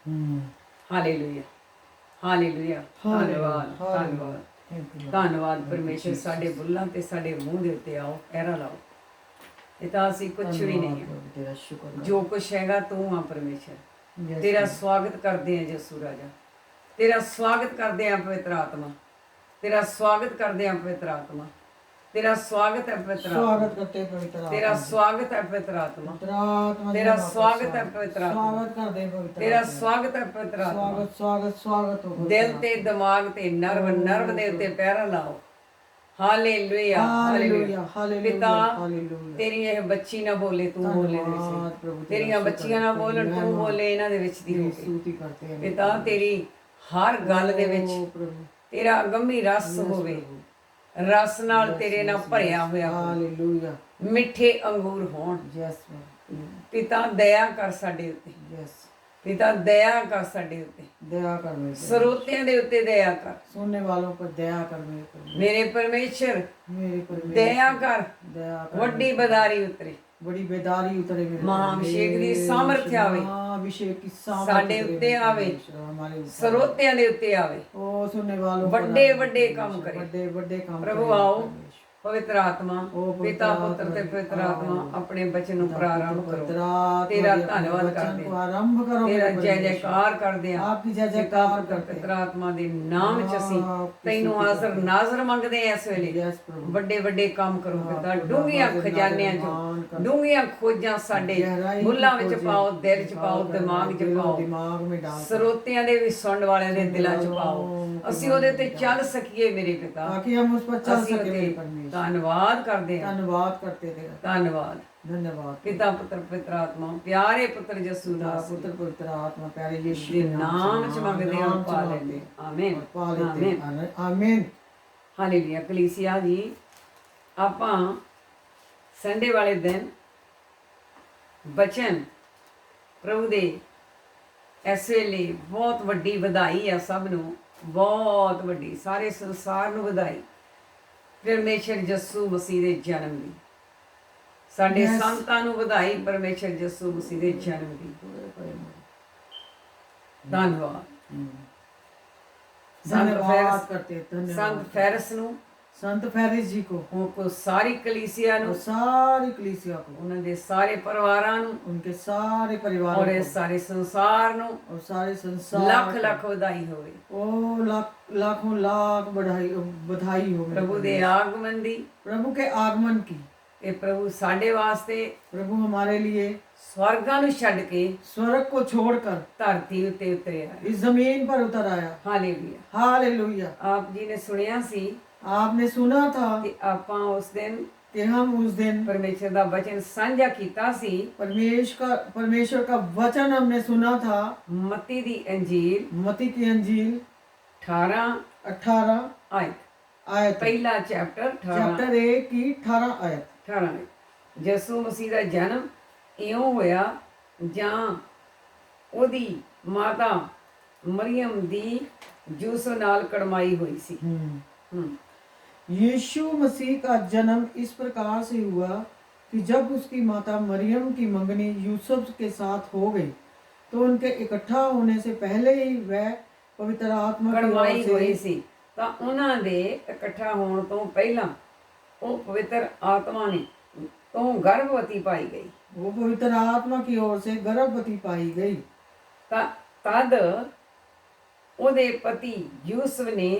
Hallelujah, hallelujah. ਧੰਨਵਾਦ, ਧੰਨਵਾਦ, ਧੰਨਵਾਦ ਪਰਮੇਸ਼ਰ। ਸਾਡੇ ਬੁੱਲਾਂ ਤੇ ਸਾਡੇ ਮੂੰਹ ਦੇ ਉੱਤੇ ਆਓ, ਪਹਿਰਾ ਲਾਓ। ਇਹ ਤਾਂ ਅਸੀਂ ਕੁਛ ਵੀ ਨਹੀਂ ਹਾਂ, ਤੇਰਾ ਸ਼ੁਕਰ ਜੋ ਕੁਛ ਹੈਗਾ ਤੂੰ ਆ ਪਰਮੇਸ਼ਰ। ਤੇਰਾ ਸਵਾਗਤ ਕਰਦੇ ਆ ਯਿਸੂ ਰਾਜਾ, ਤੇਰਾ ਸਵਾਗਤ ਕਰਦੇ ਆ ਪਵਿੱਤਰ ਆਤਮਾ, ਤੇਰਾ ਸਵਾਗਤ ਕਰਦੇ ਆ ਪਵਿੱਤਰ ਆਤਮਾ, ਤੇਰਾ ਸਵਾਗਤ ਹੈ ਪਵਿੱਤਰ ਆਤਮਾ, स्वागत करते हैं पवित्र आत्मा। ਤੇਰਾ ਸਵਾਗਤ ਹੈ ਪਵਿੱਤਰ ਆਤਮਾ, पवित्र आत्मा ਤੇਰਾ जी, आपका ਸਵਾਗਤ ਹੈ ਪਵਿੱਤਰ ਆਤਮਾ, स्वागत कर दे पवित्र ਤੇਰਾ आत्मा। ਸਵਾਗਤ ਹੈ ਪਵਿੱਤਰ ਆਤਮਾ। स्वागत स्वागत स्वागत हो पवित्र ਦਿਲ आत्मा। ਤੇ ਦਿਮਾਗ ਤੇ ਨਰਵ ਦੇ ਉੱਤੇ ਪਹਿਰਾ ਲਾਓ। ਹਾਲੇਲੂਇਆ, हालेलुया हालेलुया ਪਿਤਾ हालेलुया। ਤੇਰੀ ਇਹ ਬੱਚੀ ਨਾ ਬੋਲੇ, ਤੂੰ ਬੋਲੇ ਇਹਦੇ ਧੰਨਵਾਦ ਵਿੱਚ। ਪ੍ਰਭੂ, ਤੇਰੀਆਂ ਬੱਚੀਆਂ ਨਾ ਬੋਲਣ, ਤੂੰ ਬੋਲੇ ਇਹਨਾਂ ਦੇ ਵਿੱਚ ਦੀ ਹੋ ਕੇ। स्तुति करते हैं ਪਿਤਾ ਤੇਰੀ ਹਰ ਗੱਲ ਦੇ ਵਿੱਚ ओ प्रभु। ਤੇਰਾ ਅਗੰਮੀ ਰਸ ਹੋਵੇ, ਰਸ ਨਾਲ ਤੇਰੇ ਨਾਲ ਭਰਿਆ ਹੋਇਆ ਹੋਵੇ, हालेलुया। ਮਿੱਠੇ ਅੰਗੂਰ ਹੋਣ। यस ਪਿਤਾ ਦਇਆ ਕਰ ਸਾਡੇ ਉੱਤੇ, यस। ਪਿਤਾ ਦਇਆ ਕਰ ਸਾਡੇ ਉੱਤੇ, दया कर मेरे पर। ਸਰੋਤਿਆਂ ਦੇ ਉੱਤੇ ਦਇਆ ਕਰ। सुनने वालों पर दया कर मेरे पर। ਮੇਰੇ ਪਰਮੇਸ਼ਰ मेरे पर ਦਇਆ ਕਰ। दया कर। ਵੱਡੀ ਬਦਾਰੀ ਉਤਰੇ, बड़ी बेदारी उतरे मेरे पर। ਮਹਾਂਅਭਿਸ਼ੇਕ ਦੀ ਸਾਮਰਥ ਆਵੇ, महाअभिषेक की सामर्थ ਸਾਡੇ उतरे ਉੱਤੇ मेरे पर, ਆਵੇ, परमेश्वर, हमारे ऊपर। ਸਰੋਤਿਆਂ ਦੇ ਉੱਤੇ ਆਵੇ। ओ सुनने वालों पर ਵੱਡੇ आवे, ਵੱਡੇ ਕੰਮ ਕਰੇ। बड़े बड़े काम ਪ੍ਰਭੂ करे, ਆਓ, परमेश्वर। ਪਵਿੱਤਰ ਆਤਮਾ, ਪਿਤਾ ਪੁੱਤਰ ਤੇ ਪਵਿੱਤਰ ਆਤਮਾ ਆਪਣੇ ਬਚਨ ਨੂੰ ਪ੍ਰਾਰੰਭ ਕਰੋ। ਤੇਰਾ ਧੰਨਵਾਦ ਕਰਦੇ ਹਾਂ, आरंभ करो ਤੇਰਾ मेरे ਜੈ परमेश्वर। ਜੈਕਾਰ ਕਰਦੇ ਹਾਂ। आपकी जय ਪਿਤਾ जयकार ਪੁੱਤਰ करते ਪਵਿੱਤਰ हैं। ਆਤਮਾ ਦੇ ਨਾਮ ਚ ਅਸੀਂ ਤੈਨੂੰ ਹਾਜ਼ਰ ਨਾਜ਼ਰ ਮੰਗਦੇ ਹਾਂ ਇਸ ਵੇਲੇ। यस प्रभु। ਵੱਡੇ ਵੱਡੇ ਕੰਮ ਕਰੋ ਪਿਤਾ, ਡੂੰਘੀਆਂ ਖਜ਼ਾਨਿਆਂ ਚੋਂ ਡੂੰਘੀਆਂ ਖੋਜਾਂ ਸਾਡੇ ਬੁੱਲਾਂ ਵਿੱਚ ਪਾਓ, ਦਿਲ ਚ ਪਾਓ, ਦਿਮਾਗ ਚ ਪਾਓ, दिमाग में डाल ਸਰੋਤਿਆਂ ਦੇ ਵੀ ਸੁਣਨ ਵਾਲਿਆਂ ਦੇ ਦਿਲਾਂ ਚ ਪਾਓ। ਅਸੀਂ ਉਹਦੇ ਤੇ ਚੱਲ ਸਕੀਏ ਮੇਰੇ ਪਿਤਾ। ताकि हम उस पर चल ਅਸੀਂ सके मेरे ਉਹਦੇ परमेश्वर। ਧੰਨਵਾਦ ਕਰਦੇ ਹਾਂ, धन्यवाद करते थे। ਧੰਨਵਾਦ। धन्यवाद ਪਿਤਾ ਪੁੱਤਰ ਪਵਿੱਤਰ ਆਤਮਾ, ਪਿਆਰੇ ਪੁੱਤਰ ਯਿਸੂ पिता ਦਾਸ पुत्र पवित्र आत्मा प्यारे यीशु ਦੇ के ਨਾਮ ਚ ਮੰਗਦੇ ਹਾਂ, नाम से ਪਾ मांगते ਲੈਂਦੇ हैं। ਆਮੀਨ, और पा लेते ਆਮੀਨ, हैं। आमीन। ਹਾਲੇਲੂਇਆ। ਕਲੀਸਿਆ ਜੀ, ਆਪਾਂ ਸੰਡੇ ਵਾਲੇ ਦਿਨ ਬਚਨ ਪ੍ਰਭੂ ਦੇ ਇਸ ਵੇਲੇ ਬਹੁਤ ਵੱਡੀ ਵਧਾਈ ਆ ਸਭ ਨੂੰ, ਬਹੁਤ ਵੱਡੀ, ਸਾਰੇ ਸੰਸਾਰ ਨੂੰ ਵਧਾਈ ਪਰਮੇਸ਼ਰ ਯਿਸੂ ਮਸੀਹ ਦੇ ਜਨਮ ਦੀ। ਸਾਡੇ Yes. ਸੰਤਾਂ ਨੂੰ ਵਧਾਈ ਪਰਮੇਸ਼ਰ ਯਿਸੂ ਮਸੀਹ ਦੇ ਜਨਮ ਦੀ। ਧੰਨਵਾਦ। धन्यवाद करते हैं, ਸੰਤ धन्यवाद। ਫੈਰਸ ਨੂੰ, संत फेरिस जी को ਉਹ ਕੋ ਸਾਰੀ ਕਲੀਸਿया और ਨੂੰ, सारी कलीसिया को, ਉਹਨਾਂ ਦੇ ਸਾਰੇ ਪਰਿਵਾਰਾਂ ਨੂੰ, उनके सारे परिवार ਔਰ ਇਸ ਸਾਰੇ ਸੰਸਾਰ ਨੂੰ और सारे संसार ਲੱਖ को। ਲੱਖ ਵਧਾਈ ਹੋਵੇ ओ लाखों लाख बधाई हो मेरे ਪ੍ਰਭੂ ਦੇ परमेश्वर। ਆਗਮਨ ਦੀ। प्रभु के आगमन की। ਇਹ ਪ੍ਰਭੂ ਸਾਡੇ ਵਾਸਤੇ प्रभु हमारे लिए ਸਵਰਗਾਂ ਨੂੰ ਛੱਡ ਕੇ स्वर्ग को छोड़कर ਧਰਤੀ ਉੱਤੇ ਉਤਰਿਆ। इस जमीन पर उतर आया। ਹਾਲੇਲੂਇਆ। हालेलुया। ਆਪ ਜੀ ਨੇ ਸੁਣਿਆ ਸੀ आपने सुना था ਕਿ ਆਪਾਂ ਉਸ ਦਿਨ कि हम उस दिन ਪਰਮੇਸ਼ਰ ਦਾ ਵਚਨ ਸਾਂਝਾ ਕੀਤਾ ਸੀ। परमेश्वर का वचन हमने सुना था। ਮੱਤੀ ਦੀ ਅੰਜੀਲ मती की अंजील 18 18 ਆਇਤ, आयत, ਪਹਿਲਾ ਚੈਪਟਰ 18 चैप्टर 1 की 18 आयत। 18 ਆਇਤ। ਯਿਸੂ ਮਸੀਹ ਦਾ ਜਨਮ ਇਉਂ ਹੋਇਆ ਜਾਂ ਉਹਦੀ ਮਾਤਾ ਮਰੀਮ ਦੀ ਯੂਸੁਫ ਨਾਲ ਕੜਮਾਈ ਹੋਈ ਸੀ। यीशु मसीह का जन्म इस प्रकार से हुआ कि जब उसकी माता मरियम की मंगनी यूसुफ के साथ हो गई तो उनके इकट्ठा होने से पहले ही वह पवित्र आत्मा की ओर ਕੜਮਾਈ ਹੋਈ से ਸੀ ਤਾਂ ਉਹਨਾਂ ਦੇ ਇਕੱਠਾ ਹੋਣ ਤੋਂ ਪਹਿਲਾਂ ਉਹ ਪਵਿੱਤਰ ਆਤਮਾ ਨੇ ਤੋਂ ਗਰਭਵਤੀ ਪਾਈ ਗਈ। वो पवित्र आत्मा की ओर से गर्भवती पाई गई। ਤਾਂ ਤਦ ਉਹਦੇ ਪਤੀ ਯੂਸੁਫ ਨੇ,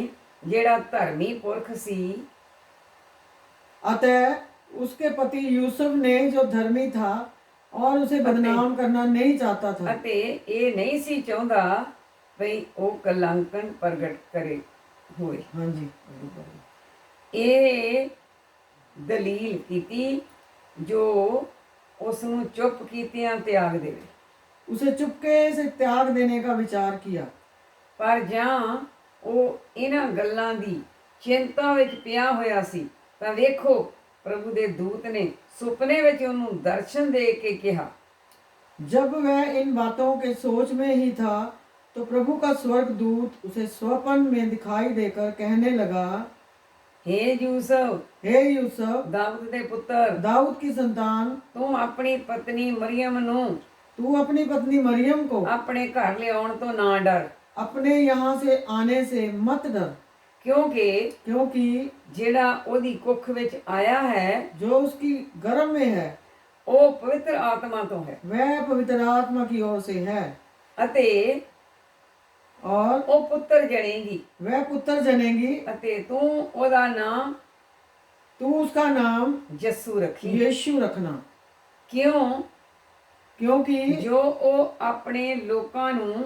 ਜਿਹੜਾ ਧਰਮੀ ਪੁਰਖ ਸੀ, अतः उसके पति यूसुफ ने जो धर्मी था और उसे बदनाम करना नहीं चाहता था ਅਤੇ ਇਹ ਨਹੀਂ ਸੀ ਚਾਹੁੰਦਾ ਭਈ ਉਹ ਕਲੰਕਨ ਪ੍ਰਗਟ ਕਰੇ ਹੋਏ। हाँ जी। ਇਹ ਦਲੀਲ ਕੀਤੀ ਜੋ ਉਸ ਨੂੰ ਚੁੱਪ ਕੀਤਿਆਂ ਤਿਆਗ ਦੇਵੇ। उसे चुपके से त्याग देने का विचार किया। ਪਰ ਜਾਂ ਉਹ ਇਹਨਾਂ ਗੱਲਾਂ ਦੀ ਚਿੰਤਾ ਵਿੱਚ ਪਿਆ ਹੋਇਆ ਸੀ ਤਾਂ ਵੇਖੋ ਪ੍ਰਭੂ ਦੇ ਦੂਤ ਨੇ ਸੁਪਨੇ ਵਿੱਚ ਉਹਨੂੰ ਦਰਸ਼ਨ ਦੇ ਕੇ ਕਿਹਾ। जब वह इन बातों के सोच में ही था तो प्रभु का स्वर्गदूत उसे स्वप्न में दिखाई देकर कहने लगा, हे ਯੂਸਫ, हे यूसुफ, ਦਾਊਦ ਦੇ ਪੁੱਤਰ, दाऊद की संतान, ਤੂੰ ਆਪਣੀ ਪਤਨੀ ਮਰੀਮ ਨੂੰ तू अपनी पत्नी मरियम को ਆਪਣੇ ਘਰ ਲਿਆਉਣ ਤੋਂ ਨਾ ਡਰ, अपने यहाँ से आने से मत डर, ਕਿਉਂਕਿ क्योंकि ਜਿਹੜਾ ਉਹਦੀ ਕੁੱਖ ਵਿੱਚ ਆਇਆ ਹੈ जो उसकी गर्भ में है ਉਹ ਪਵਿੱਤਰ ਆਤਮਾ ਤੋਂ ਹੈ, वह पवित्र आत्मा की ओर से है, ਅਤੇ और ਉਹ ਪੁੱਤਰ ਜਣੇਗੀ, वह पुत्र जनेगी। ਅਤੇ ਤੂੰ ਉਹਦਾ ਨਾਮ तू उसका नाम ਯਿਸੂ ਰੱਖੀ। यीशु रखना, ਕਿਉਂ? क्योंकि ਜੋ ਉਹ ਆਪਣੇ ਲੋਕਾਂ ਨੂੰ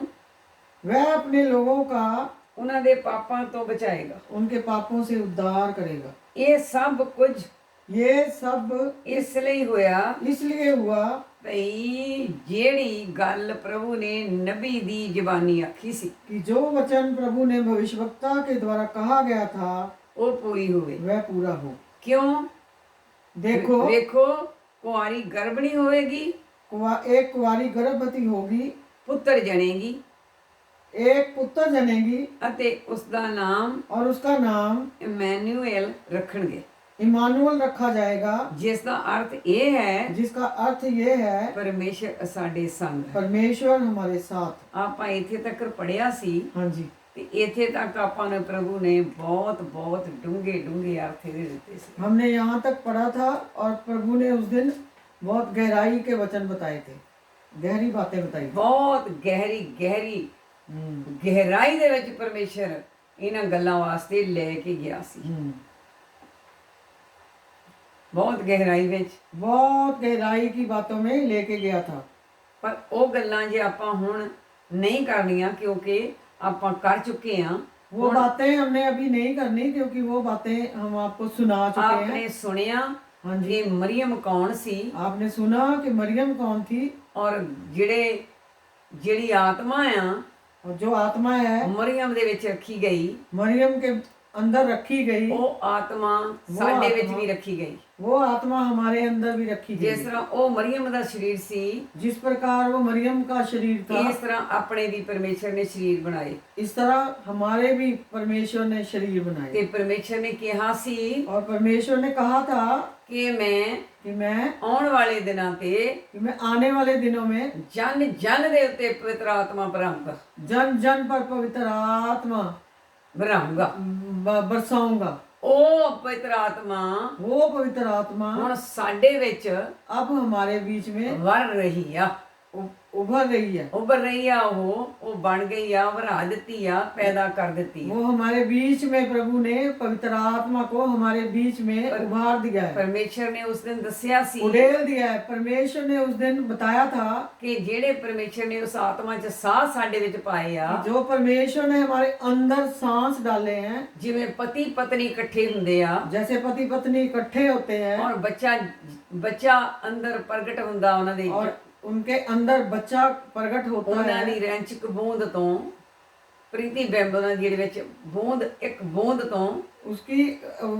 वह अपने लोगों का ਉਹਨਾਂ ਦੇ ਪਾਪਾਂ ਤੋਂ ਬਚਾਏਗਾ। उनके पापों से उद्धार करेगा। ਇਹ ਸਭ ਕੁਝ ये सब ਇਸ ਲਈ ਹੋਇਆ इसलिए हुआ ਭਈ ਜਿਹੜੀ ਗੱਲ ਪ੍ਰਭੂ ਨੇ ਨਬੀ ਦੀ ਜ਼ਬਾਨੀ ਆਖੀ ਸੀ कि जो वचन प्रभु ने भविष्यवक्ता के द्वारा कहा गया था ਉਹ ਪੂਰੀ ਹੋਵੇ। वह पूरा हो। ਕਿਉਂ? देखो, ਵੇਖੋ, ਕੁਆਰੀ ਗਰਭਣੀ ਹੋਵੇਗੀ, एक कुंवारी गर्भवती होगी, ਪੁੱਤਰ ਜਣੇਗੀ, एक पुत्र जनेगी, ਅਤੇ ਉਸ ਦਾ ਨਾਮ और उसका नाम ਇਮੈਨੂਅਲ ਰੱਖਣਗੇ, इमानुअल रखा जाएगा, ਜਿਸ ਦਾ ਅਰਥ ਇਹ ਹੈ जिसका अर्थ ये है ਪਰਮੇਸ਼ਰ ਸਾਡੇ ਸੰਗ ਹੈ। परमेश्वर हमारे साथ। ਆਪਾਂ ਇੱਥੇ ਤੱਕ ਪੜਿਆ ਸੀ हाँ जी, ਤੇ ਇੱਥੇ ਤੱਕ ਆਪਾਂ ਨੂੰ ਪ੍ਰਭੂ ਨੇ ਬਹੁਤ ਬਹੁਤ ਡੂੰਘੇ ਡੂੰਘੇ ਅਰਥ ਇਹਦੇ ਦਿੱਤੇ ਸੀ। हमने यहाँ तक पढ़ा था और प्रभु ने उस दिन बहुत गहराई के वचन बताए थे, गहरी बातें बताई थी। ਬਹੁਤ ਗਹਿਰੀ ਗਹਿਰੀ ਗਹਿਰਾਈ ਦੇ ਵਿੱਚ ਪਰਮੇਸ਼ਰ ਇਹਨਾਂ ਗੱਲਾਂ ਵਾਸਤੇ ਲੈ ਕੇ ਗਿਆ ਸੀ। ਬਹੁਤ ਗਹਿਰਾਈ ਵਿੱਚ, बहुत गहराई की बातों में लेके गया था। ਪਰ ਉਹ ਗੱਲਾਂ ਜੇ ਆਪਾਂ ਹੁਣ ਨਹੀਂ ਕਰਨੀਆਂ ਕਿਉਂਕਿ ਆਪਾਂ ਕਰ ਚੁੱਕੇ ਹਾਂ। वो बातें हमने अभी नहीं करनी क्योंकि वो बातें हम आपको सुना चुके हैं। आपने सुनिया हाँ जी, कि मरियम कौन सी आपने सुना कि मरियम कौन थी, और ਜਿਹੜੀ ਆਤਮਾ ਆ और जो आत्मा है ਮਰੀਮ ਦੇ ਵਿੱਚ ਰੱਖੀ ਗਈ, मरियम के अंदर रखी गई, ਉਹ ਆਤਮਾ ਸਾਡੇ ਵਿੱਚ ਵੀ ਰੱਖੀ ਗਈ। वो आत्मा हमारे अंदर भी रखी ਜਿਸ गई। ਤਰ੍ਹਾਂ ਉਹ ਮਰੀਮ ਦਾ ਸਰੀਰ ਸੀ, जिस प्रकार वो मरियम का शरीर था, ਇਸ ਤਰ੍ਹਾਂ ਆਪਣੇ ਵੀ ਪਰਮੇਸ਼ਰ ਨੇ ਸਰੀਰ ਬਣਾਏ। इस तरह हमारे भी परमेश्वर ने शरीर बनाए। ਤੇ ਪਰਮੇਸ਼ਰ ਨੇ ਕਿਹਾ ਸੀ और परमेश्वर ने कहा था ਕਿ मैं कि मैं ਆਉਣ ਵਾਲੇ ਦਿਨਾਂ ਤੇ आने वाले दिनों में ਜਨ ਜਨ ਦੇ ਉੱਤੇ ਪਵਿੱਤਰ ਆਤਮਾ ਭਰਾਉਂਗਾ जन जन पर पवित्र आत्मा ਭਰਾਉਂਗਾ। बरसाऊंगा। ਉਹ ਪਵਿੱਤਰ ਆਤਮਾ वो पवित्र आत्मा ਹੁਣ ਸਾਡੇ ਵਿੱਚ अब हमारे बीच में ਵਰ ਰਹੀ ਆ, उभर रही है। ਉੱਭਰ ਰਹੀ ਆ, ਉਹ ਬਣ ਗਈ ਆ, ਵਰਾ ਦਿੱਤੀ ਆ, ਪੈਦਾ ਕਰ ਦਿੱਤੀ ਆ। वो हमारे बीच में प्रभु ने पवित्र आत्मा को हमारे बीच में उभार दिया है, ਪਰਮੇਸ਼ਰ ਨੇ ਉਸ ਦਿਨ ਦੱਸਿਆ ਸੀ उड़ेल दिया है। परमेश्वर ने उस दिन बताया था ਕਿ ਜਿਹੜੇ ਪਰਮੇਸ਼ਰ ਨੇ ਉਸ ਆਤਮਾ 'ਚ ਸਾਹ ਸਾਡੇ ਵਿੱਚ ਪਾਏ ਆ, कि जो परमेश्वर ने हमारे अंदर सांस डाले हैं, ਜਿਵੇਂ ਪਤੀ ਪਤਨੀ ਇਕੱਠੇ ਹੁੰਦੇ ਆ जैसे पति पत्नी इकट्ठे होते हैं ਔਰ ਬੱਚਾ ਅੰਦਰ ਪ੍ਰਗਟ ਹੁੰਦਾ ਉਹਨਾਂ ਦੇ, और उनके अंदर बच्चा प्रकट होता ਉਹਨਾਂ है। ਦੀ ਰੈਂਚਕ ਬੂੰਦ ਤੋਂ ਪ੍ਰੀਤੀ ਬਿੰਬ ਉਹਨਾਂ ਦੀ ਜਿਹੜੇ ਵਿੱਚ ਬੂੰਦ, ਇੱਕ ਬੂੰਦ ਤੋਂ उसकी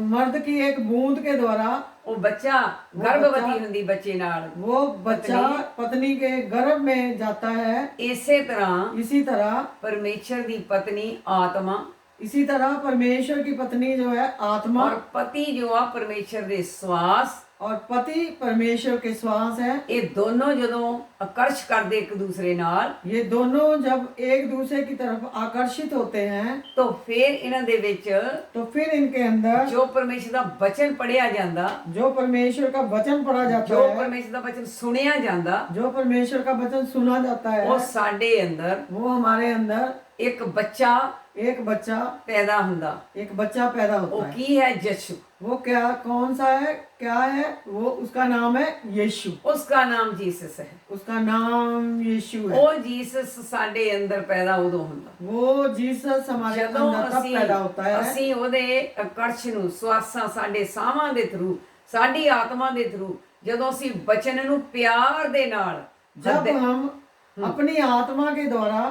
मर्द की एक बूंद के द्वारा ਉਹ ਬੱਚਾ ਗਰਭਵਤੀ ਹੁੰਦੀ ਬੱਚੇ ਨਾਲ। वो बच्चा पत्नी के गर्भ में जाता है। ਇਸੇ ਤਰ੍ਹਾਂ इसी तरह ਪਰਮੇਸ਼ਰ ਦੀ ਪਤਨੀ ਆਤਮਾ इसी तरह परमेश्वर की पत्नी जो है आत्मा, ਔਰ ਪਤੀ ਜੋ ਆ ਪਰਮੇਸ਼ਰ ਦੇ ਸਵਾਸ, और पति परमेश्वर के श्वास है। ਇਹ ਦੋਨੋਂ ਜਦੋਂ ਆਕਰਸ਼ ਕਰਦੇ ਇੱਕ ਦੂਸਰੇ ਨਾਲ, ये दोनों जब एक दूसरे की तरफ आकर्षित होते हैं ਤਾਂ ਫਿਰ ਇਹਨਾਂ ਦੇ ਵਿੱਚ तो फिर इनके अंदर ਜੋ ਪਰਮੇਸ਼ਰ ਦਾ ਬਚਨ ਪੜਿਆ ਜਾਂਦਾ, जो परमेश्वर का वचन पढ़ा जाता ਜੋ है, ਪਰਮੇਸ਼ਰ ਦਾ ਬਚਨ ਸੁਣਿਆ ਜਾਂਦਾ, जो परमेश्वर का वचन सुना जाता है, ਉਹ ਸਾਡੇ ਅੰਦਰ वो हमारे अंदर ਇੱਕ ਬੱਚਾ एक बच्चा ਪੈਦਾ ਹੁੰਦਾ। एक बच्चा पैदा ਉਹ होता है। ਕੀ ਹੈ? ਯਿਸੂ। वो क्या कौन सा है, क्या है? वो उसका नाम है यीशु। ਉਸका ਨਾਮ ਜੀਸਸ ਹੈ। उसका नाम यीशु है। ਉਹ ਜੀਸਸ ਸਾਡੇ ਅੰਦਰ ਪੈਦਾ ਉਦੋਂ ਹੁੰਦਾ वो जीसस हमारे ਜਦੋਂ अंदर तब पैदा होता है ਅਸੀਂ ਉਹਦੇ ਆਕਰਸ਼ ਨੂੰ, ਸਵਾਸਾਂ, ਸਾਡੇ ਸਾਹਾਂ ਦੇ ਥਰੂ, ਸਾਡੀ ਆਤਮਾ ਦੇ ਥਰੂ, ਜਦੋਂ ਅਸੀਂ ਬਚਨ ਨੂੰ ਪਿਆਰ ਦੇ ਨਾਲ, जब हम अपनी आत्मा के द्वारा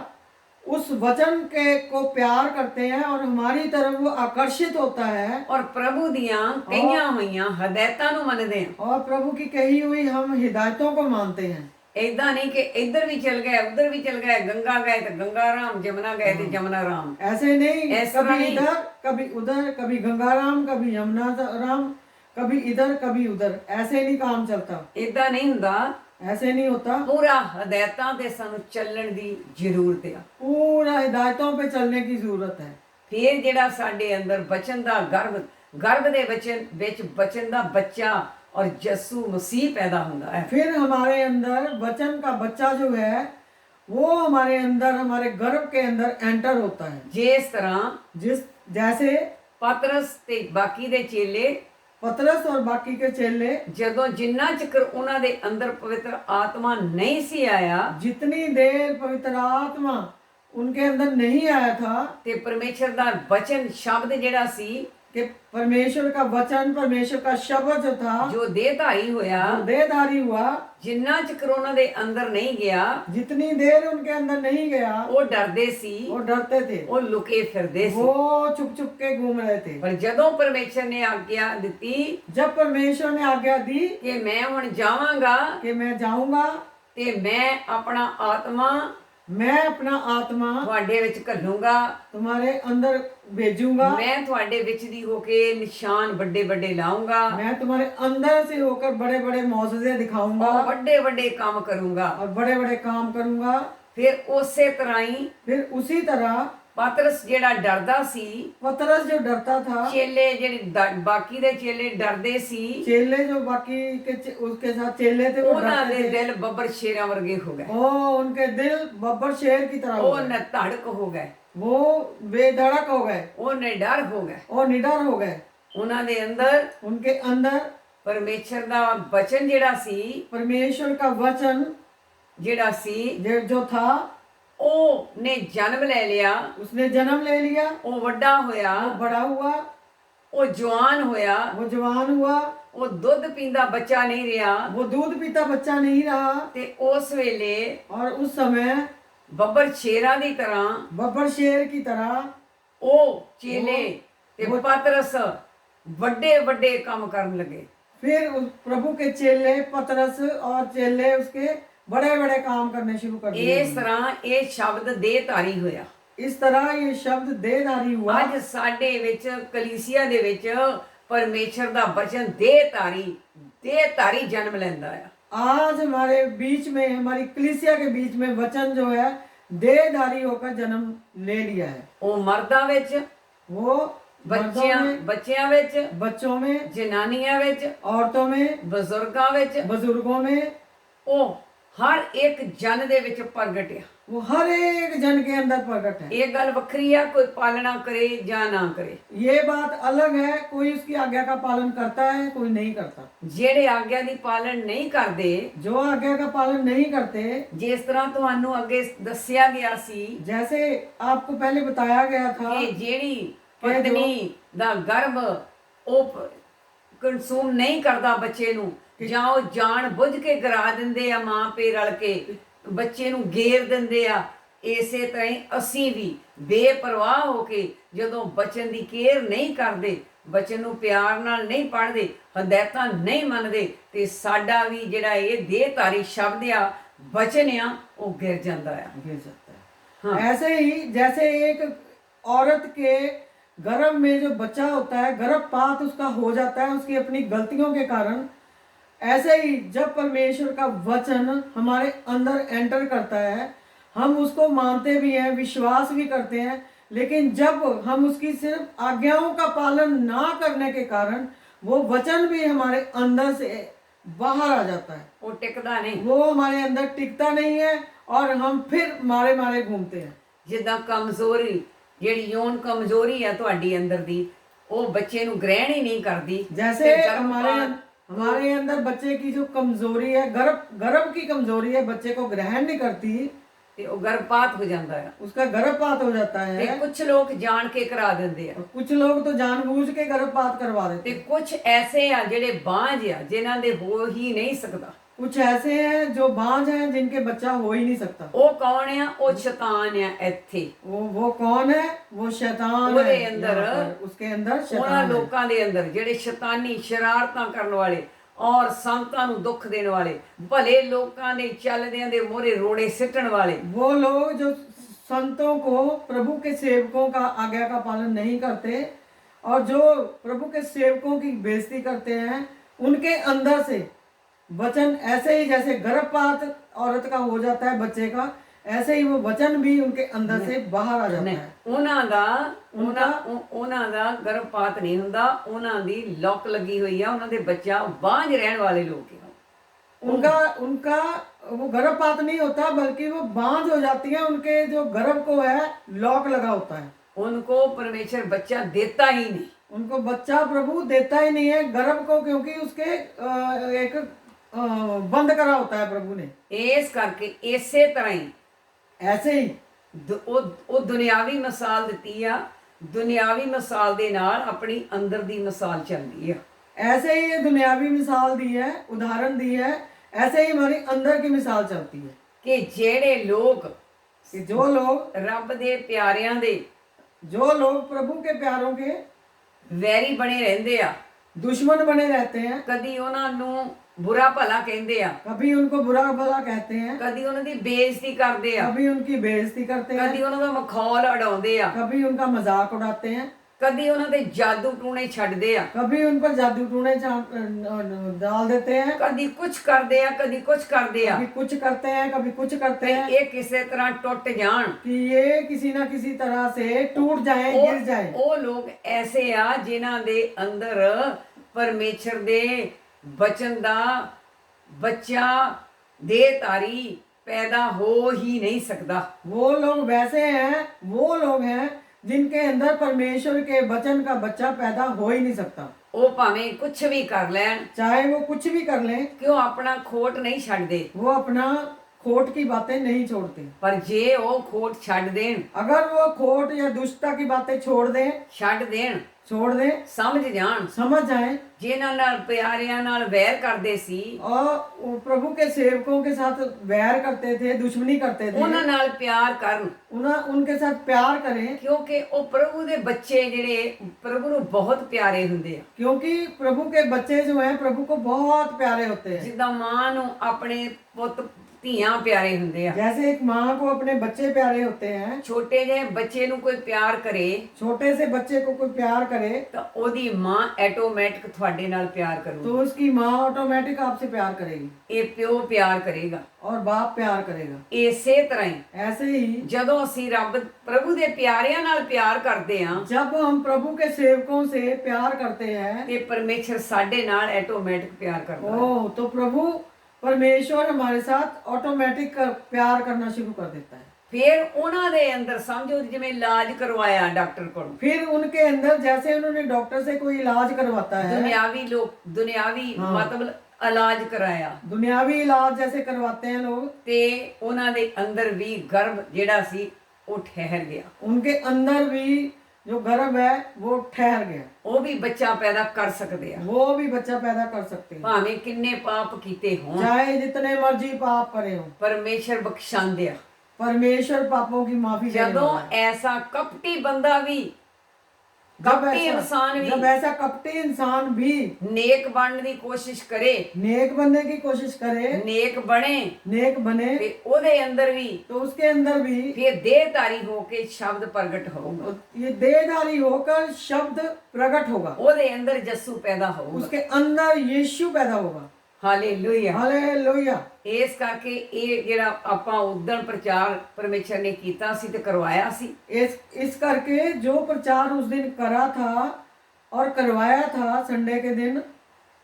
उस वचन के को प्यार करते हैं और हमारी तरफ वो आकर्षित होता है ਔਰ ਪ੍ਰਭੂ ਦੀਆਂ ਕਈਆਂ ਹੋਈਆਂ ਹਦਾਇਤਾਂ ਨੂੰ ਮੰਨਦੇ ਹਾਂ। और प्रभु की कही हुई हम हिदायतों को मानते हैं। ਏਦਾਂ ਨਹੀਂ ਕਿ ਇੱਧਰ ਵੀ ਚਲ ਗਏ, ਉੱਧਰ ਵੀ ਚਲ ਗਏ, ਗੰਗਾ ਗਏ ਤੇ ਗੰਗਾ ਰਾਮ, जमुना गए तो जमुना राम। ऐसे नहीं, ऐसा कभी नहीं। इधर कभी उधर, कभी गंगाराम कभी यमुना राम, कभी इधर कभी उधर, ऐसे नहीं काम चलता। ਏਦਾਂ ਨਹੀਂ ਹੁੰਦਾ। ऐसे नहीं होता। ਪੂਰਾ ਹਦਾਇਤਾਂ ਤੇ ਸਾਨੂੰ ਚੱਲਣ ਦੀ ਜ਼ਰੂਰਤ ਆ। पूरा हिदायतों पे चलने की जरूरत है। ਫਿਰ ਜਿਹੜਾ ਸਾਡੇ ਅੰਦਰ ਬਚਨ ਦਾ ਗਰਭ ਦੇ ਵਿੱਚ ਬਚਨ ਦਾ ਬੱਚਾ ਔਰ ਯਿਸੂ ਮਸੀਹ ਪੈਦਾ ਹੁੰਦਾ ਹੈ। फिर हमारे अंदर वचन का बच्चा जो है वो हमारे अंदर, हमारे गर्भ के अंदर एंटर होता है। ਜਿਸ ਤਰ੍ਹਾਂ जैसे ਪਤਰਸ ਤੇ ਬਾਕੀ ਦੇ ਚੇਲੇ पतरस और बाकी के चेले, ਜਦੋਂ ਜਿੰਨਾ ਚਿਰ ਉਹਨਾਂ ਦੇ ਅੰਦਰ ਪਵਿੱਤਰ ਆਤਮਾ ਨਹੀਂ ਸੀ ਆਇਆ जितनी देर पवित्र आत्मा उनके अंदर नहीं आया था, ਤੇ ਪਰਮੇਸ਼ਰ ਦਾ ਬਚਨ ਸ਼ਬਦ ਜਿਹੜਾ ਸੀ कि परमेश्वर का वचन, परमेश्वर का शब्द जो था, ਜੋ ਦੇਹਧਾਰੀ ਹੋਇਆ, वो देहधारी हुआ, ਜਿੰਨਾ ਚਿਰ ਉਹਨਾਂ ਦੇ ਅੰਦਰ ਨਹੀਂ ਗਿਆ जितनी देर उनके अंदर नहीं गया ਉਹ ਡਰਦੇ ਸੀ, वो डरते थे, ਉਹ ਲੁਕੇ ਫਿਰਦੇ ਸੀ। वो चुप चुप के घूम रहे थे। ਪਰ ਜਦੋਂ ਪਰਮੇਸ਼ਰ ਨੇ ਆਗਿਆ ਦਿੱਤੀ जब परमेश्वर ने आज्ञा दी ਕਿ ਮੈਂ ਹੁਣ ਜਾਵਾਂਗਾ कि मैं जाऊंगा, ਤੇ ਮੈਂ ਆਪਣਾ ਆਤਮਾ मैं अपना आत्मा ਤੁਹਾਡੇ ਵਿੱਚ ਘੱਲੂੰਗਾ, तुम्हारे अंदर भेजूंगा, ਮੈਂ ਤੁਹਾਡੇ ਵਿੱਚ ਦੀ ਹੋ ਕੇ ਨਿਸ਼ਾਨ ਵੱਡੇ ਵੱਡੇ ਲਾਉਂਗਾ मैं तुम्हारे अंदर से होकर बड़े बड़े मौजूदे दिखाऊंगा ਔਰ ਵੱਡੇ ਵੱਡੇ ਕੰਮ ਕਰੂੰਗਾ। और बड़े बड़े काम करूंगा। ਫਿਰ ਉਸੇ ਤਰ੍ਹਾਂ ਹੀ फिर उसी तरह ਪਤਰਸ ਜਿਹੜਾ ਡਰਦਾ ਸੀ, पतरस जो डरता था, ਚੇਲੇ ਜਿਹੜੇ ਬਾਕੀ ਦੇ ਚੇਲੇ ਡਰਦੇ ਸੀ, चेले जो बाकी उसके साथ चेले थे वो ਉਹਨਾਂ डरते ਦੇ थे। ਦਿਲ ਬੱਬਰ ਸ਼ੇਰਾਂ ਵਰਗੇ ਹੋ ਗਏ, ओ उनके दिल बब्बर शेर की तरह हो ਉਹ गए, ਧੜਕ ਹੋ ਗਏ, वो बेधड़क हो गए, ਉਹ ਨਿਡਰ ਹੋ ਗਏ। और निडर हो गए। ਉਹਨਾਂ ਦੇ ਅੰਦਰ उनके अंदर ਪਰਮੇਸ਼ਰ ਦਾ ਬਚਨ ਜਿਹੜਾ ਸੀ, परमेश्वर का वचन ਜਿਹੜਾ ਸੀ जो था, ਉਹ ਨੇ ਜਨਮ ਲੈ ਲਿਆ, उसने जन्म ले लिया, ਉਹ ਵੱਡਾ ਹੋਇਆ, वो बड़ा हुआ, ਉਹ ਜਵਾਨ ਹੋਇਆ, वो जवान हुआ, ਉਹ ਦੁੱਧ ਪੀਂਦਾ ਬੱਚਾ ਨਹੀਂ ਰਿਹਾ। वो दूध पीता बच्चा नहीं रहा। ਤੇ ਉਸ ਵੇਲੇ और उस समय ਬੱਬਰ ਸ਼ੇਰਾਂ ਦੀ ਤਰ੍ਹਾਂ बब्बर शेर की तरह ਉਹ ਚੇਲੇ ਤੇ ਪਤਰਸ ਵੱਡੇ ਵੱਡੇ ਕੰਮ ਕਰਨ ਲੱਗੇ। फिर उस प्रभु के चेले पतरस और चेले उसके बड़े बड़े काम करने शुरू कर दिए। ਇਸ ਤਰ੍ਹਾਂ ਇਹ ਸ਼ਬਦ ਦੇਹਧਾਰੀ ਹੋਇਆ। इस तरह ये शब्द देहधारी हुआ। ਅੱਜ ਸਾਡੇ ਵਿੱਚ ਕਲੀਸਿਆ ਦੇ ਵਿੱਚ ਪਰਮੇਸ਼ਰ ਦਾ ਬਚਨ ਦੇਹਧਾਰੀ ਜਨਮ ਲੈਂਦਾ ਆ। आज हमारे बीच में, हमारी कलीसिया के बीच में वचन जो है देहधारी होकर जन्म ले लिया है। ਉਹ ਮਰਦਾਂ ਵਿੱਚ, वो मर्दों में, ਬੱਚਿਆਂ ਵਿੱਚ, बच्चों में, ਜਨਾਨੀਆਂ ਵਿੱਚ, औरतों में, ਬਜ਼ੁਰਗਾਂ ਵਿੱਚ, बुजुर्गों में, ਉਹ ਹਰ ਇੱਕ ਜਨ ਦੇ ਵਿੱਚ ਪ੍ਰਗਟ ਆ। वो हर एक जन के अंदर प्रकट है। ਇਹ ਗੱਲ ਵੱਖਰੀ ਆ, ਕੋਈ ਪਾਲਣਾ ਕਰੇ ਜਾਂ ਨਾ ਕਰੇ। ये बात अलग है, कोई उसकी आज्ञा का पालन करता है, कोई नहीं करता। ਜਿਹੜੇ ਆਗਿਆ ਦੀ ਪਾਲਣ ਨਹੀਂ ਕਰਦੇ, जो आज्ञा का पालन नहीं करते, ਜਿਸ ਤਰ੍ਹਾਂ ਤੁਹਾਨੂੰ ਅੱਗੇ ਦੱਸਿਆ ਗਿਆ ਸੀ जैसे आपको पहले बताया गया था ਕਿ ਜਿਹੜੀ ਪਤਨੀ ਦਾ ਗਰਭ ਉਹ ਕੰਸੂਮ ਨਹੀਂ ਕਰਦਾ ਬੱਚੇ ਨੂੰ, ਜਾਂ ਉਹ ਜਾਣ ਬੁੱਝ ਕੇ ਗਿਰਾ ਦਿੰਦੇ ਆ ਮਾਂ ਪੇ ਰਲ ਕੇ, ਬੱਚੇ ਨੂੰ ਗੇਰ ਦਿੰਦੇ ਆ, ਇਸੇ ਤਰ੍ਹਾਂ ਹੀ ਅਸੀਂ ਵੀ ਬੇਪਰਵਾਹ ਹੋ ਕੇ ਜਦੋਂ ਬਚਨ ਦੀ ਕੇਅਰ ਨਹੀਂ ਕਰਦੇ, ਬਚਨ ਨੂੰ ਪਿਆਰ ਨਾਲ ਨਹੀਂ ਪੜ੍ਹਦੇ, ਹਦਾਇਤਾਂ ਨਹੀਂ ਮੰਨਦੇ, ਤੇ ਸਾਡਾ ਵੀ ਜਿਹੜਾ ਇਹ ਦੇਹਧਾਰੀ ਸ਼ਬਦ ਆ, ਬਚਨ ਆ, ਉਹ ਗਿਰ ਜਾਂਦਾ ਆ। गिर सकता है। ऐसे ही जैसे एक औरत के गर्भ में जो बच्चा होता है, गर्भपात उसका हो जाता है उसकी अपनी गलतियों के कारण, ऐसे ही जब परमेश्वर का वचन हमारे अंदर एंटर करता है, हम उसको मानते भी हैं, विश्वास भी करते हैं, लेकिन जब हम उसकी सिर्फ आज्ञाओं का पालन ना करने के कारण वो वचन भी हमारे अंदर से बाहर आ जाता है, ਉਹ ਟਿਕਦਾ ਨਹੀਂ। वो हमारे अंदर टिकता नहीं है और हम फिर मारे मारे घूमते हैं। ਜਿੱਦਾਂ ਕਮਜ਼ੋਰੀ, ਜਿਹੜੀ ਯੋਨ ਕਮਜ਼ੋਰੀ ਆ ਤੁਹਾਡੀ ਅੰਦਰ ਦੀ, ਉਹ ਬੱਚੇ ਨੂੰ ਗ੍ਰਹਿਣ ਹੀ ਨਹੀਂ ਕਰਦੀ। जैसे ਤੇ ਗਰਭਪਾਤ हमारे अंदर बच्चे की जो कमजोरी है, गर्भ की कमजोरी है, बच्चे को ग्रहण नहीं करती, ਤੇ ਉਹ ਗਰਭਪਾਤ ਹੋ ਜਾਂਦਾ ਆ। उसका गर्भपात हो जाता ਤੇ है। ਕੁਝ ਲੋਕ ਜਾਣ ਕੇ ਕਰਾ ਦਿੰਦੇ ਆ, और कुछ लोग तो जानबूझ के गर्भपात करवा देते ਤੇ हैं। ਕੁਝ ਐਸੇ ਆ ਜਿਹੜੇ ਬਾਂਝ ਆ, ਜਿਨ੍ਹਾਂ ਦੇ ਹੋ ਹੀ ਨਹੀਂ ਸਕਦਾ। कुछ ऐसे हैं जो बांझ हैं जिनके बच्चा हो ही नहीं सकता। ਉਹ ਕੌਣ ਆ? ਉਹ ਸ਼ੈਤਾਨ ਆ। ਇੱਥੇ वो कौन है? वो शैतान ਉਹਦੇ है। ਅੰਦਰ, यहाँ पर, उसके अंदर ਉਹਨਾਂ शैतान है। ਲੋਕਾਂ ਦੇ ਅੰਦਰ ਜਿਹੜੇ ਸ਼ੈਤਾਨੀ ਸ਼ਰਾਰਤਾਂ ਕਰਨ ਵਾਲੇ ਔਰ ਸੰਤਾਂ ਨੂੰ ਦੁੱਖ ਦੇਣ ਵਾਲੇ, ਭਲੇ ਲੋਕਾਂ ਦੇ ਚੱਲਦਿਆਂ ਦੇ ਮੋਹਰੇ ਰੋੜੇ ਸਿੱਟਣ ਵਾਲੇ, वो लोग जो संतों को, प्रभु के सेवकों का आज्ञा का पालन नहीं करते और जो प्रभु के सेवकों की बेइज्जती करते हैं, उनके अंदर से वचन ऐसे ही जैसे गर्भपात औरत का हो जाता है बच्चे का, ऐसे ही वो वचन भी उनके अंदर से बाहर आ जाता ਨਹੀਂ है। ਉਹਨਾਂ ਦਾ ਗਰਭਪਾਤ ਨਹੀਂ ਹੁੰਦਾ, ਉਹਨਾਂ ਦੀ ਲੌਕ ਲੱਗੀ ਹੋਈ ਆ, ਉਹਨਾਂ ਦੇ ਬੱਚਾ ਬਾਂਝ ਰਹਿਣ ਵਾਲੇ ਲੋਕ ਆ। उनका उनका वो गर्भपात नहीं होता, बल्कि वो बांझ हो जाती है, उनके जो गर्भ को है लॉक लगा होता है। उनको परमेश्वर बच्चा देता ही नहीं। उनको बच्चा प्रभु देता ही नहीं है गर्भ को, क्योंकि उसके एक बंद करा होता है प्रभु ने। ਇਸ ਕਰਕੇ ਇਸੇ ਤਰ੍ਹਾਂ ਹੀ ऐसे ही ਉਹ ਦੁਨਿਆਵੀ ਮਿਸਾਲ ਦਿੱਤੀ ਆ, ਦੁਨਿਆਵੀ ਮਿਸਾਲ ਦੇ ਨਾਲ ਆਪਣੀ ਅੰਦਰ ਦੀ ਮਿਸਾਲ ਚੱਲਦੀ ਆ। ऐसे ही ये दुनियावी मिसाल दी है, उदाहरण दी है, ऐसे ही हमारी अंदर की मिसाल चलती है ਕਿ ਜਿਹੜੇ ਲੋਕ कि जो लोग ਰੱਬ ਦੇ ਪਿਆਰਿਆਂ ਦੇ जो लोग प्रभु के प्यारों के ਵੈਰੀ ਬਣੇ ਰਹਿੰਦੇ ਆ, दुश्मन बने रहते हैं, ਕਦੀ ਉਹਨਾਂ ਨੂੰ ਬੁਰਾ ਭਲਾ ਕਹਿੰਦੇ ਆ, कभी उनको बुरा भला कहते हैं, ਕਦੀ ਉਹਨਾਂ ਦੀ ਬੇਇੱਜ਼ਤੀ ਕਰਦੇ ਆ, कभी उनकी बेइज्जती करते हैं, ਕਦੀ ਉਹਨਾਂ ਦਾ ਮਖੌਲ ਉਡਾਉਂਦੇ ਆ, कभी उनका मजाक उड़ाते हैं, ਕਦੀ ਉਹਨਾਂ ਦੇ ਜਾਦੂ ਟੂਣੇ ਛੱਡਦੇ ਆ, कभी उन पर जादू टूने डाल देते हैं, ਕਦੀ ਕੁਝ ਕਰਦੇ ਆ, ਕਦੀ ਕੁਝ ਕਰਦੇ ਆ, कभी कुछ करते हैं, कभी कुछ करते ਤੇ हैं, ਇਹ ਕਿਸੇ ਤਰ੍ਹਾਂ ਟੁੱਟ ਜਾਣ। कि ये किसी ना किसी तरह से टूट जाए, गिर जाए। ਉਹ ਲੋਕ ਐਸੇ ਆ ਜਿਨ੍ਹਾਂ ਦੇ ਅੰਦਰ ਪਰਮੇਸ਼ਰ ਦੇ ਬਚਨ ਦਾ ਬੱਚਾ ਦੇਹਧਾਰੀ ਪੈਦਾ ਹੋ ਹੀ ਨਹੀਂ ਸਕਦਾ। वो लोग वैसे हैं, वो लोग हैं जिनके अंदर परमेश्वर के वचन का बच्चा पैदा हो ही नहीं सकता। ਉਹ ਭਾਵੇਂ ਕੁਝ ਵੀ ਕਰ ਲੈਣ, चाहे वो कुछ भी कर लें, ਕਿ ਉਹ ਆਪਣਾ ਖੋਟ ਨਹੀਂ ਛੱਡਦੇ, वो अपना खोट की बातें नहीं छोड़ते। ਪਰ ਜੇ ਉਹ ਖੋਟ ਛੱਡ ਦੇਣ, अगर वो खोट या दुष्टता की बातें ਛੱਡ ਦੇਣ, छोड़ दें, ਸਮਝ ਜਾਣ, समझ जाएं, ਜਿਨ੍ਹਾਂ ਨਾਲ ਪਿਆਰਿਆਂ ਨਾਲ ਵੈਰ ਕਰਦੇ ਸੀ, और वो प्रभु के सेवकों के साथ वैर करते थे, दुश्मनी करते थे, ਉਹਨਾਂ ਨਾਲ ਪਿਆਰ ਕਰਨ, उनके साथ प्यार करें, ਕਿਉਂਕਿ ਉਹ ਪ੍ਰਭੂ ਦੇ ਬੱਚੇ ਜਿਹੜੇ ਪ੍ਰਭੂ ਨੂੰ ਬਹੁਤ ਪਿਆਰੇ ਹੁੰਦੇ ਆ। क्योंकि प्रभु के बच्चे जो हैं प्रभु को बहुत प्यारे होते हैं। ਜਿੱਦਾਂ ਮਾਂ ਨੂੰ ਆਪਣੇ ਪੁੱਤ ਧੀਆਂ ਪਿਆਰੇ ਹੁੰਦੇ ਆ, जैसे एक माँ को अपने बच्चे प्यारे होते हैं, ਛੋਟੇ ਜਿਹੇ ਬੱਚੇ ਨੂੰ ਕੋਈ ਪਿਆਰ ਕਰੇ छोटे से बच्चे को कोई प्यार करे ਤਾਂ ਉਹਦੀ ਮਾਂ ਆਟੋਮੈਟਿਕ ਤੁਹਾਡੇ ਨਾਲ ਪਿਆਰ ਕਰੂਗੀ। तो उसकी माँ ऑटोमेटिक आपसे प्यार करेगी ਇਹ ਪਿਓ ਪਿਆਰ ਕਰੇਗਾ। और बाप प्यार करेगा। ਇਸੇ ਤਰ੍ਹਾਂ ਹੀ ऐसे ही ਜਦੋਂ ਅਸੀਂ ਰੱਬ ਪ੍ਰਭੂ ਦੇ ਪਿਆਰਿਆਂ ਨਾਲ ਪਿਆਰ ਕਰਦੇ ਹਾਂ जब हम प्रभु के सेवकों से प्यार करते हैं, ਤੇ ਪਰਮੇਸ਼ਰ ਸਾਡੇ ਨਾਲ ਆਟੋਮੈਟਿਕ ਪਿਆਰ ਕਰਦਾ ਹੈ। ओ तो प्रभु परमेश्वर हमारे साथ ऑटोमेटिक प्यार करना शुरू कर देता है। ਫਿਰ ਉਹਨਾਂ ਦੇ ਅੰਦਰ ਸਮਝੋ ਜਿਵੇਂ ਇਲਾਜ ਕਰਵਾਇਆ ਡਾਕਟਰ ਕੋਲ, फिर उनके अंदर जैसे उन्होंने डॉक्टर से कोई इलाज करवाता है, ਦੁਨਿਆਵੀ ਮਤਲਬ ਇਲਾਜ ਕਰਾਇਆ, दुनियावी इलाज जैसे करवाते हैं लोग, ਤੇ ਉਹਨਾਂ ਦੇ ਅੰਦਰ ਵੀ ਗਰਭ ਜਿਹੜਾ ਸੀ ਉਹ ਠਹਿਰ ਗਿਆ, उनके अंदर भी जो गर्भ है वो ठहर गया, ਉਹ ਵੀ ਬੱਚਾ ਪੈਦਾ ਕਰ ਸਕਦੇ ਆ, वो भी बच्चा पैदा कर सकते हैं। ਭਾਵੇਂ ਕਿੰਨੇ ਪਾਪ ਕੀਤੇ ਹੋਣ, चाहे जितने मर्जी पाप करे हो, ਪਰਮੇਸ਼ਰ ਬਖਸ਼ਾਉਂਦੇ ਆ। परमेश्वर पापों की माफी देने ਜਦੋਂ वाला है। ਐਸਾ ਕਪਟੀ ਬੰਦਾ ਵੀ, जब ਕਪਟੀ ਇਨਸਾਨ जब ਵੀ ऐसा कपटी इंसान भी ਨੇਕ ਬਣਨ ਦੀ ਕੋਸ਼ਿਸ਼ ਕਰੇ, नेक बनने की कोशिश करे, ਨੇਕ ਬਣੇ, नेक बने, ਤੇ ਉਹਦੇ ਅੰਦਰ ਵੀ तो उसके अंदर भी ਫਿਰ ਦੇਹਧਾਰੀ ਹੋ ਕੇ ਸ਼ਬਦ ਪ੍ਰਗਟ ਹੋਊਗਾ, ये देहधारी होकर शब्द प्रकट होगा, ਉਹਦੇ ਅੰਦਰ ਜੱਸੂ ਪੈਦਾ ਹੋਊਗਾ। उसके अंदर यीशु पैदा होगा। ਹਾਲੇਲੂਇਆ। हालेलुया। ਇਸ ਕਰਕੇ ਇਹ ਜਿਹੜਾ ਆਪਾਂ ਉਦਣ ਪ੍ਰਚਾਰ ਪਰਮੇਸ਼ਰ ਨੇ ਕੀਤਾ ਸੀ ਤੇ ਕਰਵਾਇਆ ਸੀ, इस करके जो प्रचार उस दिन करा था और करवाया था संडे के दिन,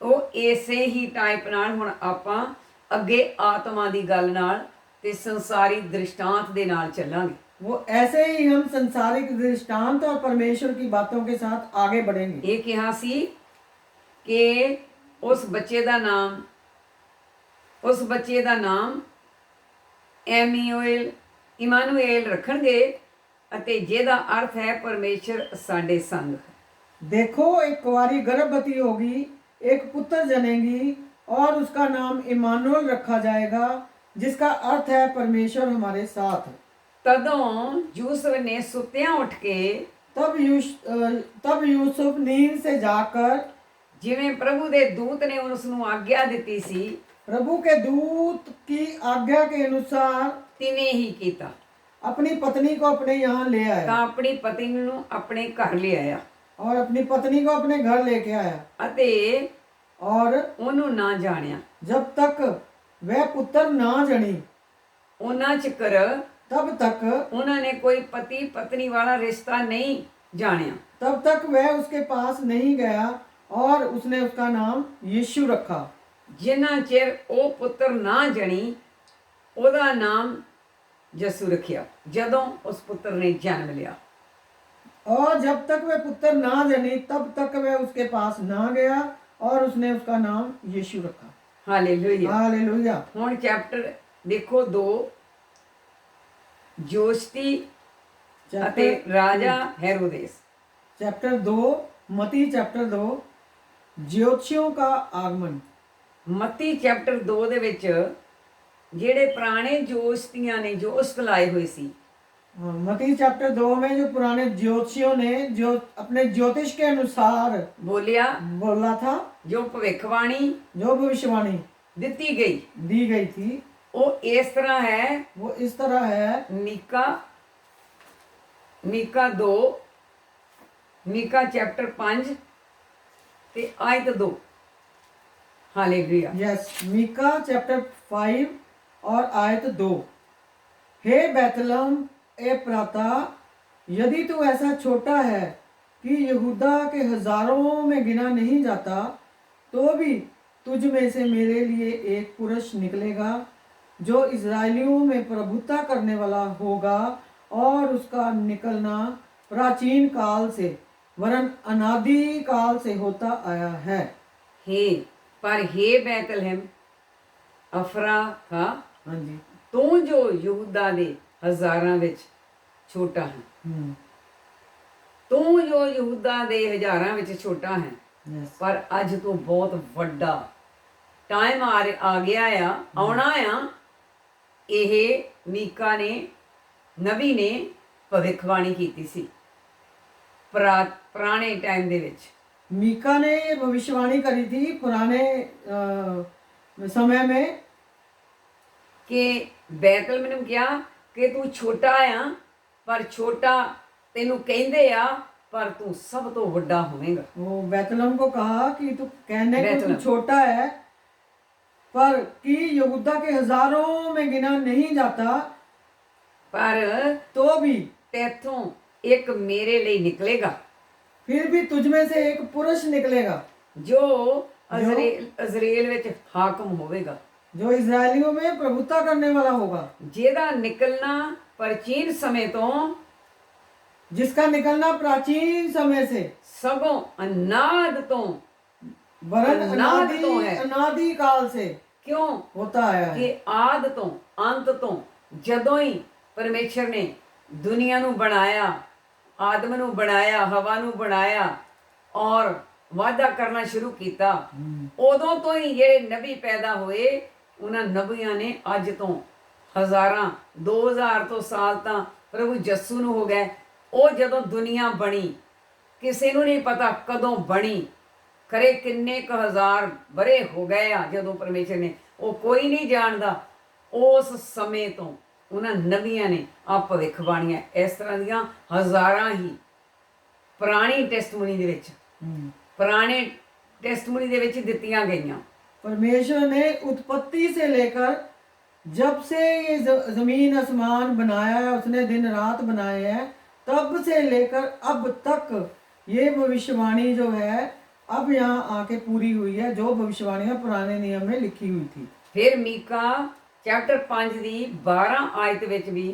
ਉਹ ਇਸੇ ਹੀ ਟਾਈਪ ਨਾਲ ਹੁਣ ਆਪਾਂ ਅੱਗੇ ਆਤਮਾ ਦੀ ਗੱਲ ਨਾਲ ਤੇ ਸੰਸਾਰੀ ਦ੍ਰਿਸ਼ਟਾਂਤ ਦੇ ਨਾਲ ਚੱਲਾਂਗੇ। वो ऐसे ही हम संसारिक दृष्टांत और परमेश्वर की बातों के साथ आगे बढ़ेंगे। ਇਹ ਕਿਹਾ ਸੀ ਕਿ ਉਸ ਬੱਚੇ ਦਾ ਨਾਮ ਇਮਾਨੂਏਲ ਰੱਖਣਗੇ ਅਤੇ ਜਿਹਦਾ ਅਰਥ ਹੈ ਪਰਮੇਸ਼ਰ ਸਾਡੇ ਸੰਗ। देखो एक कुंवारी गर्भवती होगी, एक पुत्र जनेगी और उसका नाम इमानुएल रखा जाएगा, जिसका अर्थ है परमेश्वर हमारे साथ। ਤਦੋਂ ਯੂਸਫ ਨੇ ਸੁੱਤਿਆਂ ਉੱਠ ਕੇ तब यूसुफ नींद से जाकर ਜਿਵੇਂ ਪ੍ਰਭੂ ਦੇ ਦੂਤ ਨੇ ਉਸ ਨੂੰ ਆਗਿਆ ਦਿੱਤੀ ਸੀ प्रभु के दूत की आज्ञा के अनुसार ਤਿਵੇਂ ਹੀ ਕੀਤਾ, अपनी पत्नी को अपने यहाँ ले ਤਾਂ आया ਆਪਣੀ ਪਤਨੀ ਨੂੰ ਆਪਣੇ ਘਰ ਲਿਆਇਆ और अपनी पत्नी को अपने घर लेके आया ਅਤੇ और ਉਹਨੂੰ ਨਾ ਜਾਣਿਆ। जब तक वह पुत्र ना जनी ਉਹਨਾਂ ਚਿਕਰ तब तक ਉਹਨਾਂ ਨੇ ਕੋਈ ਪਤੀ ਪਤਨੀ ਵਾਲਾ ਰਿਸ਼ਤਾ ਨਹੀਂ ਜਾਣਿਆ। तब तक वह उसके पास नहीं गया और उसने उसका नाम यीशु रखा। ਜਿੰਨਾ ਚਿਰ ਉਹ ਪੁੱਤਰ ਨਾ ਜਣੀ ਉਹਦਾ ਨਾਮ ਯਸੂ ਰੱਖਿਆ, ਜਦੋਂ ਉਸ ਪੁੱਤਰ ਨੇ ਜਨਮ ਲਿਆ। और जब तक वह पुत्र ना जनी तब तक वह उसके पास ना गया और उसने उसका नाम यीशु रखा। ਹਾਲੇਲੂਇਆ। हालेलुया। ਹੁਣ ਚੈप्टर ਦੇਖੋ 2, ਜੋਸ਼ਤੀ ਅਤੇ ਰਾਜਾ ਹੈਰੋदेस। चैप्टर 2 मती चैप्टर 2 ज्योतिषियों का आगमन। ਮੱਤੀ ਚੈप्टर 2 ਦੇ ਵਿੱਚ ਜਿਹੜੇ ਪੁਰਾਣੇ ਜੋਸ਼ਤੀਆਂ ਨੇ ਜੋਸ਼ਤ ਲਾਏ ਹੋਏ ਸੀ, मती चैप्टर 2 में जो पुराने ज्योतिषियों ने जो अपने ज्योतिष के अनुसार ਬੋਲਿਆ, बोला था, ਜੋ ਭਵਿੱਖਬਾਣੀ जो भविष्यवाणी ਦਿੱਤੀ ਗਈ, दी गई थी, ਉਹ ਇਸ ਤਰ੍ਹਾਂ ਹੈ। वो इस तरह है। मीका 2, मीका चैप्टर 5 ਤੇ ਆਇਤ 2। हालेलुया। यस, मीका चैप्टर 5 और आयत 2। हे बैतलहम ए प्राता, यदि तू ऐसा छोटा है कि यहूदा के हजारों में गिना नहीं जाता, तो भी तुझ में से मेरे लिए एक पुरुष निकलेगा जो इज़राइलियों में प्रभुता करने वाला होगा, और उसका निकलना प्राचीन काल से वरन अनादि काल से होता आया है। पर हे बैतलहम अफरा था, हाँ जी। ਤੂੰ ਜੋ ਯਹੂਦਾ ਦੇ ਹਜ਼ਾਰਾਂ ਵਿੱਚ ਛੋਟਾ ਹੈ, ਤੂੰ ਜੋ ਯਹੂਦਾ ਦੇ ਹਜ਼ਾਰਾਂ ਵਿੱਚ ਛੋਟਾ ਹੈ, यस। ਪਰ ਅੱਜ ਤੂੰ ਬਹੁਤ ਵੱਡਾ ਟਾਈਮ ਆ ਗਿਆ ਆ, ਆਉਣਾ ਆ। ਇਹ ਮੀਕਾ ਨੇ, ਨਬੀ ਨੇ ਭਵਿੱਖਬਾਣੀ ਕੀਤੀ ਸੀ ਪੁਰਾਣੇ ਟਾਈਮ ਦੇ ਵਿੱਚ। मीका ने ये भविष्यवाणी करी थी पुराने समय में ਕਿ ਬੈਤਲਹਮ ਨੂੰ ਕਿਹਾ ਕਿ ਤੂੰ ਛੋਟਾ ਆ, ਪਰ ਛੋਟਾ ਤੈਨੂੰ ਕਹਿੰਦੇ ਆ, ਪਰ ਤੂੰ ਸਭ ਤੋਂ ਵੱਡਾ ਹੋਵੇਂਗਾ। वो बैतलहम को कहा कि तू कहने को तू बैतलहम। छोटा है, पर कि यहूदा के हजारों में गिना नहीं जाता, ਪਰ तो भी ਤੈਥੋਂ ਇੱਕ ਮੇਰੇ ਲਈ ਨਿਕਲੇਗਾ, फिर भी तुझ में से एक पुरुष निकलेगा ਜੋ ਇਜ਼ਰਾਈਲ ਵਿੱਚ ਹਾਕਮ ਹੋਵੇਗਾ, जो इजरायलियों में प्रभुता करने वाला होगा, ਜਿਹਦਾ ਨਿਕਲਣਾ ਪ੍ਰਾਚੀਨ ਸਮੇਂ ਤੋਂ, जिसका निकलना प्राचीन समय से ਸਗੋਂ ਅਨਾਦ ਤੋਂ, वरन अनादि अनादि तो है। अनादि काल से ਕਿਉਂ होता आया है। ਕਿ ਆਦ ਤੋਂ, ਅੰਤ ਤੋਂ, ਜਦੋਂ ਹੀ ਪਰਮੇਸ਼ਰ ਨੇ ਦੁਨੀਆ ਨੂੰ ਬਣਾਇਆ, ਆਦਮ ਨੂੰ ਬਣਾਇਆ, ਹਵਾ ਨੂੰ ਬਣਾਇਆ ਔਰ ਵਾਅਦਾ ਕਰਨਾ ਸ਼ੁਰੂ ਕੀਤਾ, ਉਦੋਂ ਤੋਂ ਹੀ ਜਿਹੜੇ ਨਬੀ ਪੈਦਾ ਹੋਏ, ਉਹਨਾਂ ਨਬੀਆਂ ਨੇ ਅੱਜ ਤੋਂ ਹਜ਼ਾਰਾਂ 2000 ਤੋਂ ਸਾਲ ਤਾਂ ਪ੍ਰਭੂ ਯਿਸੂ ਨੂੰ ਹੋ ਗਏ। ਉਹ ਜਦੋਂ ਦੁਨੀਆ ਬਣੀ, ਕਿਸੇ ਨੂੰ ਨਹੀਂ ਪਤਾ ਕਦੋਂ ਬਣੀ, ਖਰੇ ਕਿੰਨੇ ਕੁ ਹਜ਼ਾਰ ਬਰੇ ਹੋ ਗਏ ਆ ਜਦੋਂ ਪਰਮੇਸ਼ਰ ਨੇ, ਉਹ ਕੋਈ ਨਹੀਂ ਜਾਣਦਾ। ਉਸ ਸਮੇਂ ਤੋਂ ਉਹਨਾਂ ਨਬੀਆਂ ਨੇ ਆ ਭਵਿੱਖਬਾਣੀਆਂ ਇਸ ਤਰ੍ਹਾਂ ਦੀਆਂ ਹਜ਼ਾਰਾਂ ਹੀ ਪੁਰਾਣੀ ਟੈਸਟਮਨੀ ਦੇ ਵਿੱਚ, ਪੁਰਾਣੇ ਟੈਸਟਮਨੀ ਦੇ ਵਿੱਚ ਦਿੱਤੀਆਂ ਗਈਆਂ। परमेश्वर ने उत्पत्ति से लेकर जब से ये जमीन आसमान बनाया है, उसने दिन रात बनाए हैं, तब से लेकर अब तक ये भविष्यवाणी जो है अब यहाँ आके पूरी हुई है, जो भविष्यवाणियाँ पुराने नियम में लिखी हुई थी। ਫਿਰ ਮੀਕਾ ਚੈਪਟਰ 5 ਦੀ 12 ਆਇਤ ਵਿੱਚ ਵੀ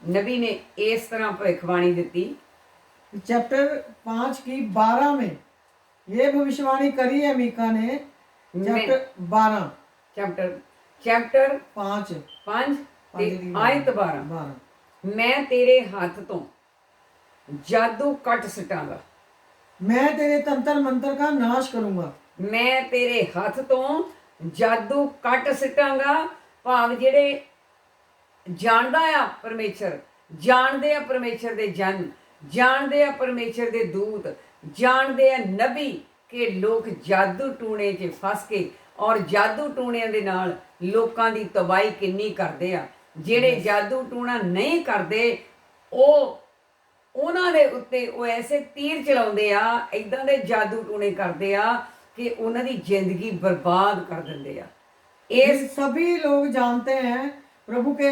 ਨਬੀ ਨੇ ਇਸ ਤਰ੍ਹਾਂ ਭਵਿੱਖਬਾਣੀ ਦਿੱਤੀ। चैप्टर 5 की 12 में ये भविष्यवाणी करी है मीका ने। चैप्टर 12 ਚੈਪਟਰ 5 5 ਤੇ ਆਇਤ 12। 12 ਮੈਂ ਤੇਰੇ ਹੱਥ ਤੋਂ ਜਾਦੂ ਕੱਟ ਸਟਾਂਗਾ, मैं तेरे तंत्र मंत्र का नाश करूंगा। ਮੈਂ ਤੇਰੇ ਹੱਥ ਤੋਂ ਜਾਦੂ ਕੱਟ ਸਟਾਂਗਾ। ਭਾਵ ਜਿਹੜੇ ਜਾਣਦਾ ਆ ਪਰਮੇਸ਼ਰ, ਜਾਣਦੇ ਆ ਪਰਮੇਸ਼ਰ ਦੇ ਜਨ, ਜਾਣਦੇ ਆ ਪਰਮੇਸ਼ਰ ਦੇ ਦੂਤ, ਜਾਣਦੇ ਆ ਨਬੀ ਕਿ ਲੋਕ ਜਾਦੂ ਟੂਣੇ 'ਚ ਫਸ ਕੇ ਔਰ ਜਾਦੂ ਟੂਣਿਆਂ ਦੇ ਨਾਲ ਲੋਕਾਂ ਦੀ ਤਬਾਹੀ ਕਿੰਨੀ ਕਰਦੇ ਆ। ਜਿਹੜੇ ਜਾਦੂ ਟੂਣਾ ਨਹੀਂ ਕਰਦੇ, ਉਹਨਾਂ ਦੇ ਉੱਤੇ ਉਹ ਐਸੇ ਤੀਰ ਚਲਾਉਂਦੇ ਆ, ਇੱਦਾਂ ਦੇ ਜਾਦੂ ਟੂਣੇ ਕਰਦੇ ਆ ਕਿ ਉਹਨਾਂ ਦੀ ਜ਼ਿੰਦਗੀ ਬਰਬਾਦ ਕਰ ਦਿੰਦੇ ਆ। इस ये सभी लोग जानते हैं, प्रभु के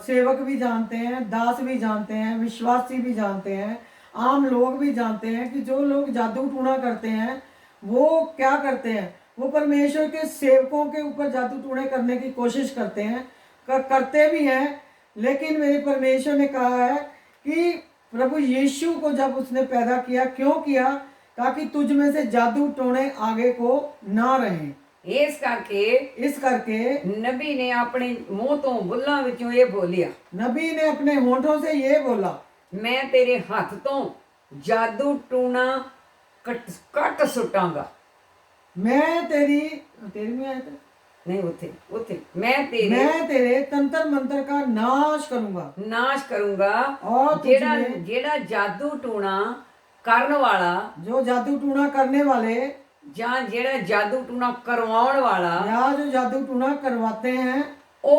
सेवक भी जानते हैं, दास भी जानते हैं, विश्वासी भी जानते हैं, आम लोग भी जानते हैं कि जो लोग जादू टूना करते हैं वो क्या करते हैं, वो परमेश्वर के सेवकों के ऊपर जादू टूने करने की कोशिश करते हैं, करते भी हैं। लेकिन मेरे परमेश्वर ने कहा है कि प्रभु यीशु को जब उसने पैदा किया, क्यों किया? ताकि तुझ में से जादू टोने आगे को ना रहें। इस करके नबी ने अपने मुंह तो बुल्लां विचों ये बोलिया, नबी ने अपने होठों से ये बोला, मैं तेरे हाथ तो जादू टूना कट सुटांगा। मैं तेरी में आया था? नहीं, उथे मैं तेरे तंत्र मंत्र का नाश करूंगा और जेड़ा जादू टूना करने वाला, जो जादू टूना करने वाले, ਜਾਂ ਜਿਹੜਾ ਜਾਦੂ ਟੂਣਾ ਕਰਵਾਉਣ ਵਾਲਾ, या जो जादू टूना करवाते हैं, वो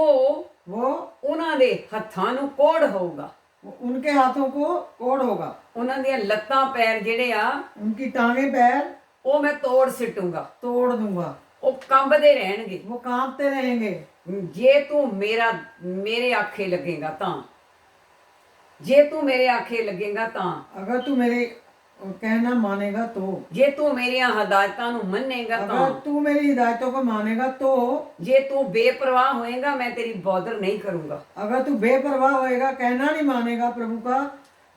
ਉਹਨਾਂ ਦੇ ਹੱਥਾਂ ਨੂੰ ਕੋੜ ਹੋਊਗਾ, उनके हाथों को कोड़ होगा, ਉਹਨਾਂ ਦੀਆਂ ਲੱਤਾਂ ਪੈਰ ਜਿਹੜੇ ਆ, उनकी टांगे पैर ਉਹ ਮੈਂ ਤੋੜ ਸਿੱਟੂੰਗਾ, तोड़ दूंगा, ਉਹ ਕੰਬਦੇ ਰਹਿਣਗੇ, वो कांपते रहेंगे। ਜੇ ਤੂੰ ਮੇਰੇ ਆਖੇ ਲੱਗੇਗਾ ਤਾਂ, ਜੇ ਤੂੰ ਮੇਰੇ ਆਖੇ ਲੱਗੇਗਾ ਤਾਂ, अगर तू मेरे कहना मानेगा तो, ਜੇ ਤੂੰ ਮੇਰੀਆਂ ਹਦਾਇਤਾਂ ਨੂੰ ਮੰਨੇਗਾ ਤਾਂ, अगर तू मेरी हिदायतों को मानेगा तो, ਜੇ ਤੂੰ ਬੇਪਰਵਾਹ ਹੋਏਗਾ मैं तेरी बॉदर नहीं करूंगा, अगर तू बेपरवाह होएगा, कहना नहीं मानेगा प्रभु का,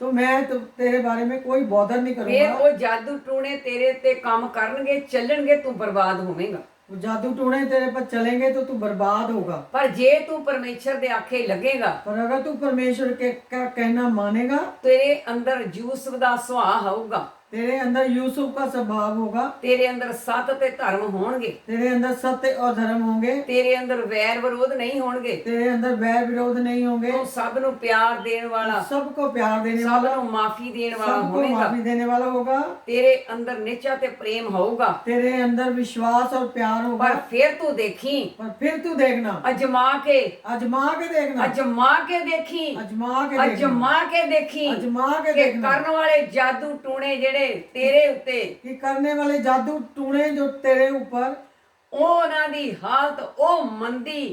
तो मैं तो तेरे बारे में कोई बॉदर नहीं ਫਿਰ करूंगा। ਉਹ ਜਾਦੂ ਟੂਣੇ ਤੇਰੇ ਤੇ ਕੰਮ ਕਰਨਗੇ, ਚੱਲਣਗੇ, ਤੂੰ ਬਰਬਾਦ ਹੋਵੇਂਗਾ। वो जादू टूने तेरे पर चलेंगे तो तू बर्बाद होगा। पर जे तू परमेश्वर दे आखे लगेगा, पर अगर तू परमेश्वर के का कहना मानेगा, तेरे अंदर यूसुफ दा सुभाव होगा, तेरे अंदर यूसुफ का स्वभाव होगा, तेरे अंदर सत ते धर्म होंगे, तेरे अंदर सत्य और धर्म होंगे, तेरे अंदर वैर विरोध नहीं होंगे, तेरे अंदर वैर विरोध नहीं होंगे, तू सब नु प्यार देने वाला, सबको प्यार देने सब वाला, नु माफी देने वाला सबको होगा, माफी देने वाला होगा, तेरे अंदर निश्चय ते प्रेम होगा, तेरे अंदर विश्वास और प्यार होगा। पर फिर तू देखी, पर फिर तू देखना, अजमा के देखना, अजमा के देखी, अजमा के देखना, अजमा के देखी, अजमा के कि देखना, करने वाले जादू टूने जेड़े तेरे उत्ते, कि करने वाले जादू टूने जो तेरे ऊपर, ਉਹਨਾਂ ਦੀ ਹਾਲत ਉਹ ਮੰਦੀ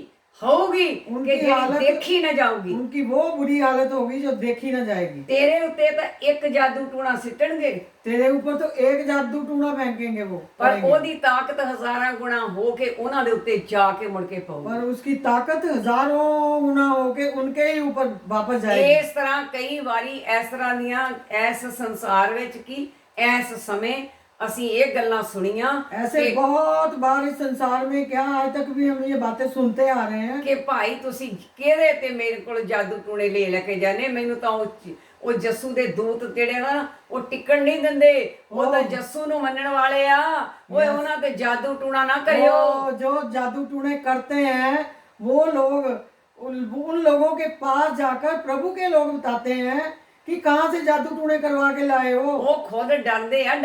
होगी उनकी कि हालत देखी न जाऊगी, उनकी वो बुरी हालत होगी जो देखी न जाएगी। तेरे उत्ते तो एक जादू टूना सिटणगे, तेरे ऊपर तो एक जादू टूना फेंकेंगे वो, पर ओदी ताकत हजारां गुना होके उन्हां दे उत्ते जाके मुड़ के पाऊगी, पर उसकी ताकत हजारों गुना होके उनके ही ऊपर वापस जाएगी। इस तरह कई बारी इस तरह दियां इस संसार विच की इस समय ਅਸੀਂ ਇਹ ਗੱਲਾਂ ਸੁਣੀਆਂ, ऐसे बहुत बार इस संसार में क्या आज तक भी हम ये बातें सुनते आ रहे हैं कि भाई ਤੁਸੀਂ ਕਿਹਦੇ ਤੇ ਮੇਰੇ ਕੋਲ ਜਾਦੂ ਟੂਣੇ ਲੈ ਕੇ ਜਾਣੇ, ਮੈਨੂੰ ਤਾਂ ਉਹ ਜੱਸੂ ਦੇ ਦੂਤ ਜਿਹੜੇ ਨਾ ਉਹ ਟਿਕਣ ਨਹੀਂ ਦਿੰਦੇ, ਉਹ ਤਾਂ ਜੱਸੂ ਨੂੰ ਮੰਨਣ ਵਾਲੇ ਆ, ਓਏ ਉਹਨਾਂ ਤੇ ਜਾਦੂ टूना ना करियो। जो जादू टूने करते हैं वो लोग उन लोगों के पास जाकर प्रभु के लोग बताते हैं कि कहाँ से जादू टूने करवा के लाए हो। वो खुद डरते हैं,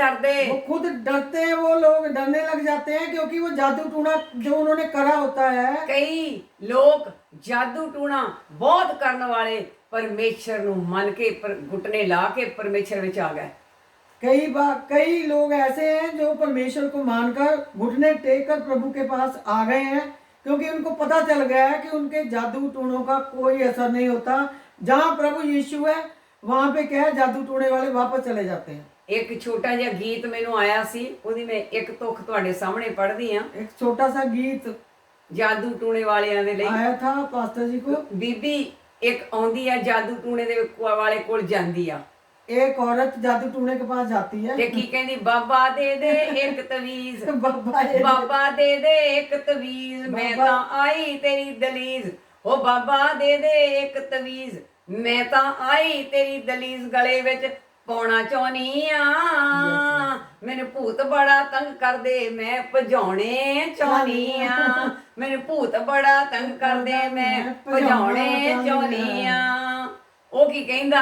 वो खुद डरते हैं, वो लोग डरने लग जाते हैं क्योंकि वो जादू टूना जो उन्होंने करा होता है। कई लोग जादू टूना बहुत करने वाले परमेश्वर नु मन के घुटने ला के परमेश्वर विच आ गए। कई लोग ऐसे हैं जो परमेश्वर को मानकर घुटने टेक कर प्रभु के पास आ गए हैं, क्योंकि उनको पता चल गया है कि उनके जादू टूनों का कोई असर नहीं होता। जहाँ प्रभु यीशु है वहां पे क्या है, जादू टूने वाले वापस चले जाते हैं। एक छोटा जिहा गीत मैनू आया सी, ओदी मैं एक तुख तुहाडे सामने पढ़दी हां। एक छोटा सा गीत जादू टूने वालियां दे लई आया था पास्टर जी को। बीबी एक आउंदी आ, जादू टूने दे वाले कोल जांदी आ, एक औरत जादू टूने के पास जाती है, ते की कहंदी, बाबा दे दे एक तवीज, बाबा दे दे एक तवीज, मैं तां आई तेरी दलीज, ओ बाबा दे दे एक तवीज, मैं तां आई तेरी दलीज, गले विच पाउणा चाहुंदी आ, मैनू भूत बड़ा तंग करदे, मैं भजाउणे चाहुंदी आ, मैनू भूत बड़ा तंग करदे, मैं भजाउणे चाहुंदी आ। ਉਹ ਕੀ ਕਹਿੰਦਾ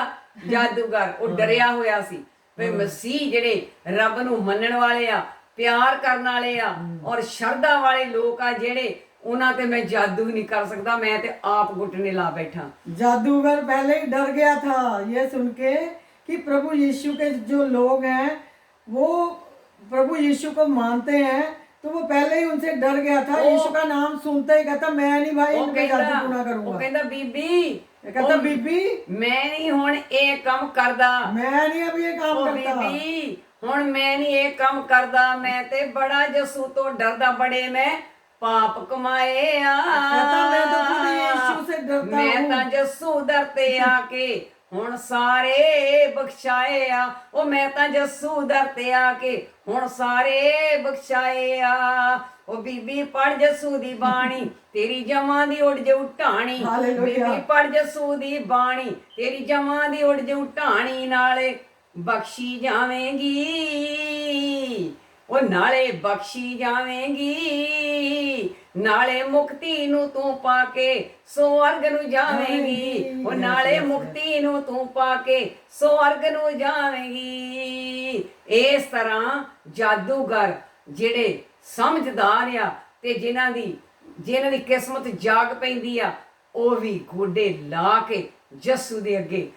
ਜਾਦੂਗਰ, ਉਹ ਡਰਿਆ ਹੋਇਆ ਸੀ ਵੀ ਮਸੀਹ ਜਿਹੜੇ ਰੱਬ ਨੂੰ ਮੰਨਣ ਵਾਲੇ ਆ, ਪਿਆਰ ਕਰਨ ਵਾਲੇ ਆ ਔਰ ਸ਼ਰਧਾ ਵਾਲੇ ਲੋਕ ਆ, ਜਿਹੜੇ ਉਹਨਾਂ ਤੇ ਮੈਂ ਜਾਦੂ नहीं कर सकता, मैं ते आप घुटने ला बैठा। जादूगर पहले ही डर गया था ये सुन के कि प्रभु यीशु के जो लोग हैं वो प्रभु यीशु को मानते हैं, तो वो पहले ही उनसे डर गया था। वो- यीशु का नाम सुनते ही कहता मैं नहीं भाई ਉਹ इन पे जादू टूना ਕਹਿੰਦਾ करूंगा। ਉਹ ਕਹਿੰਦਾ ਬੀਬੀ ये कहता ਉਹ- बीबी ਮੈਂ ਨਹੀਂ ਹੁਣ ਇਹ ਕੰਮ ਕਰਦਾ। मैं नहीं अब ये काम ਉਹ करता। ਬੀਬੀ ਹੁਣ ਮੈਂ ਨਹੀਂ ਇਹ ਕੰਮ ਕਰਦਾ, ਮੈਂ ਤੇ ਬੜਾ ਜੱਸੂ ਤੋਂ ਡਰਦਾ, ਬੜੇ ਮੈਂ ਪਾਪ ਕਮਾਏ ਆ। कहता मैं तो खुद यीशु से डरता ਮੈਂ हूँ। ਤਾਂ ਜੱਸੂ ਦਰ ਤੇ ਆ ਕੇ ਹੁਣ ਸਾਰੇ ਬਖਸ਼ਾਏ ਆ। ਉਹ ਮੈਂ ਤਾਂ ਜੱਸੂ ਦਰ ਤੇ ਆ ਕੇ ਹੁਣ ਸਾਰੇ ਬਖਸ਼ਾਏ ਆ। ਉਹ ਬੀਬੀ ਪੜ ਜੱਸੂ ਦੀ ਬਾਣੀ ਤੇਰੀ ਜਮਾਂ ਦੀ ਉੱਡ ਜਾਊ ਢਾਣੀ। ਹਾਲੇਲੂਇਆ। ਬੀਬੀ ਪੜ ਜੱਸੂ ਦੀ ਬਾਣੀ ਤੇਰੀ ਜਮਾਂ ਦੀ ਉੱਡ ਜਾਊ ਢਾਣੀ, ਨਾਲੇ ਬਖਸ਼ੀ ਜਾਵੇਂਗੀ, ਉਹ ਨਾਲੇ ਬਖਸ਼ੀ ਜਾਵੇਂਗੀ, ਨਾਲੇ ਮੁਕਤੀ ਨੂੰ ਤੂੰ ਪਾ ਕੇ ਸਵਰਗ ਨੂੰ ਜਾਵੇਂਗੀ। ਉਹ ਨਾਲੇ ਮੁਕਤੀ ਨੂੰ ਤੂੰ ਪਾ ਕੇ ਸਵਰਗ ਨੂੰ ਜਾਵੇਂਗੀ। ਇਸ ਤਰ੍ਹਾਂ ਜਾਦੂਗਰ ਜਿਹੜੇ ਸਮਝਦਾਰ ਆ ਤੇ ਜਿਨ੍ਹਾਂ ਦੀ ਕਿਸਮਤ ਜਾਗ ਪੈਂਦੀ ਆ, ਉਹ ਵੀ ਗੋਡੇ ਲਾ ਕੇ ਜੱਸੂ ਦੇ ਅੱਗੇ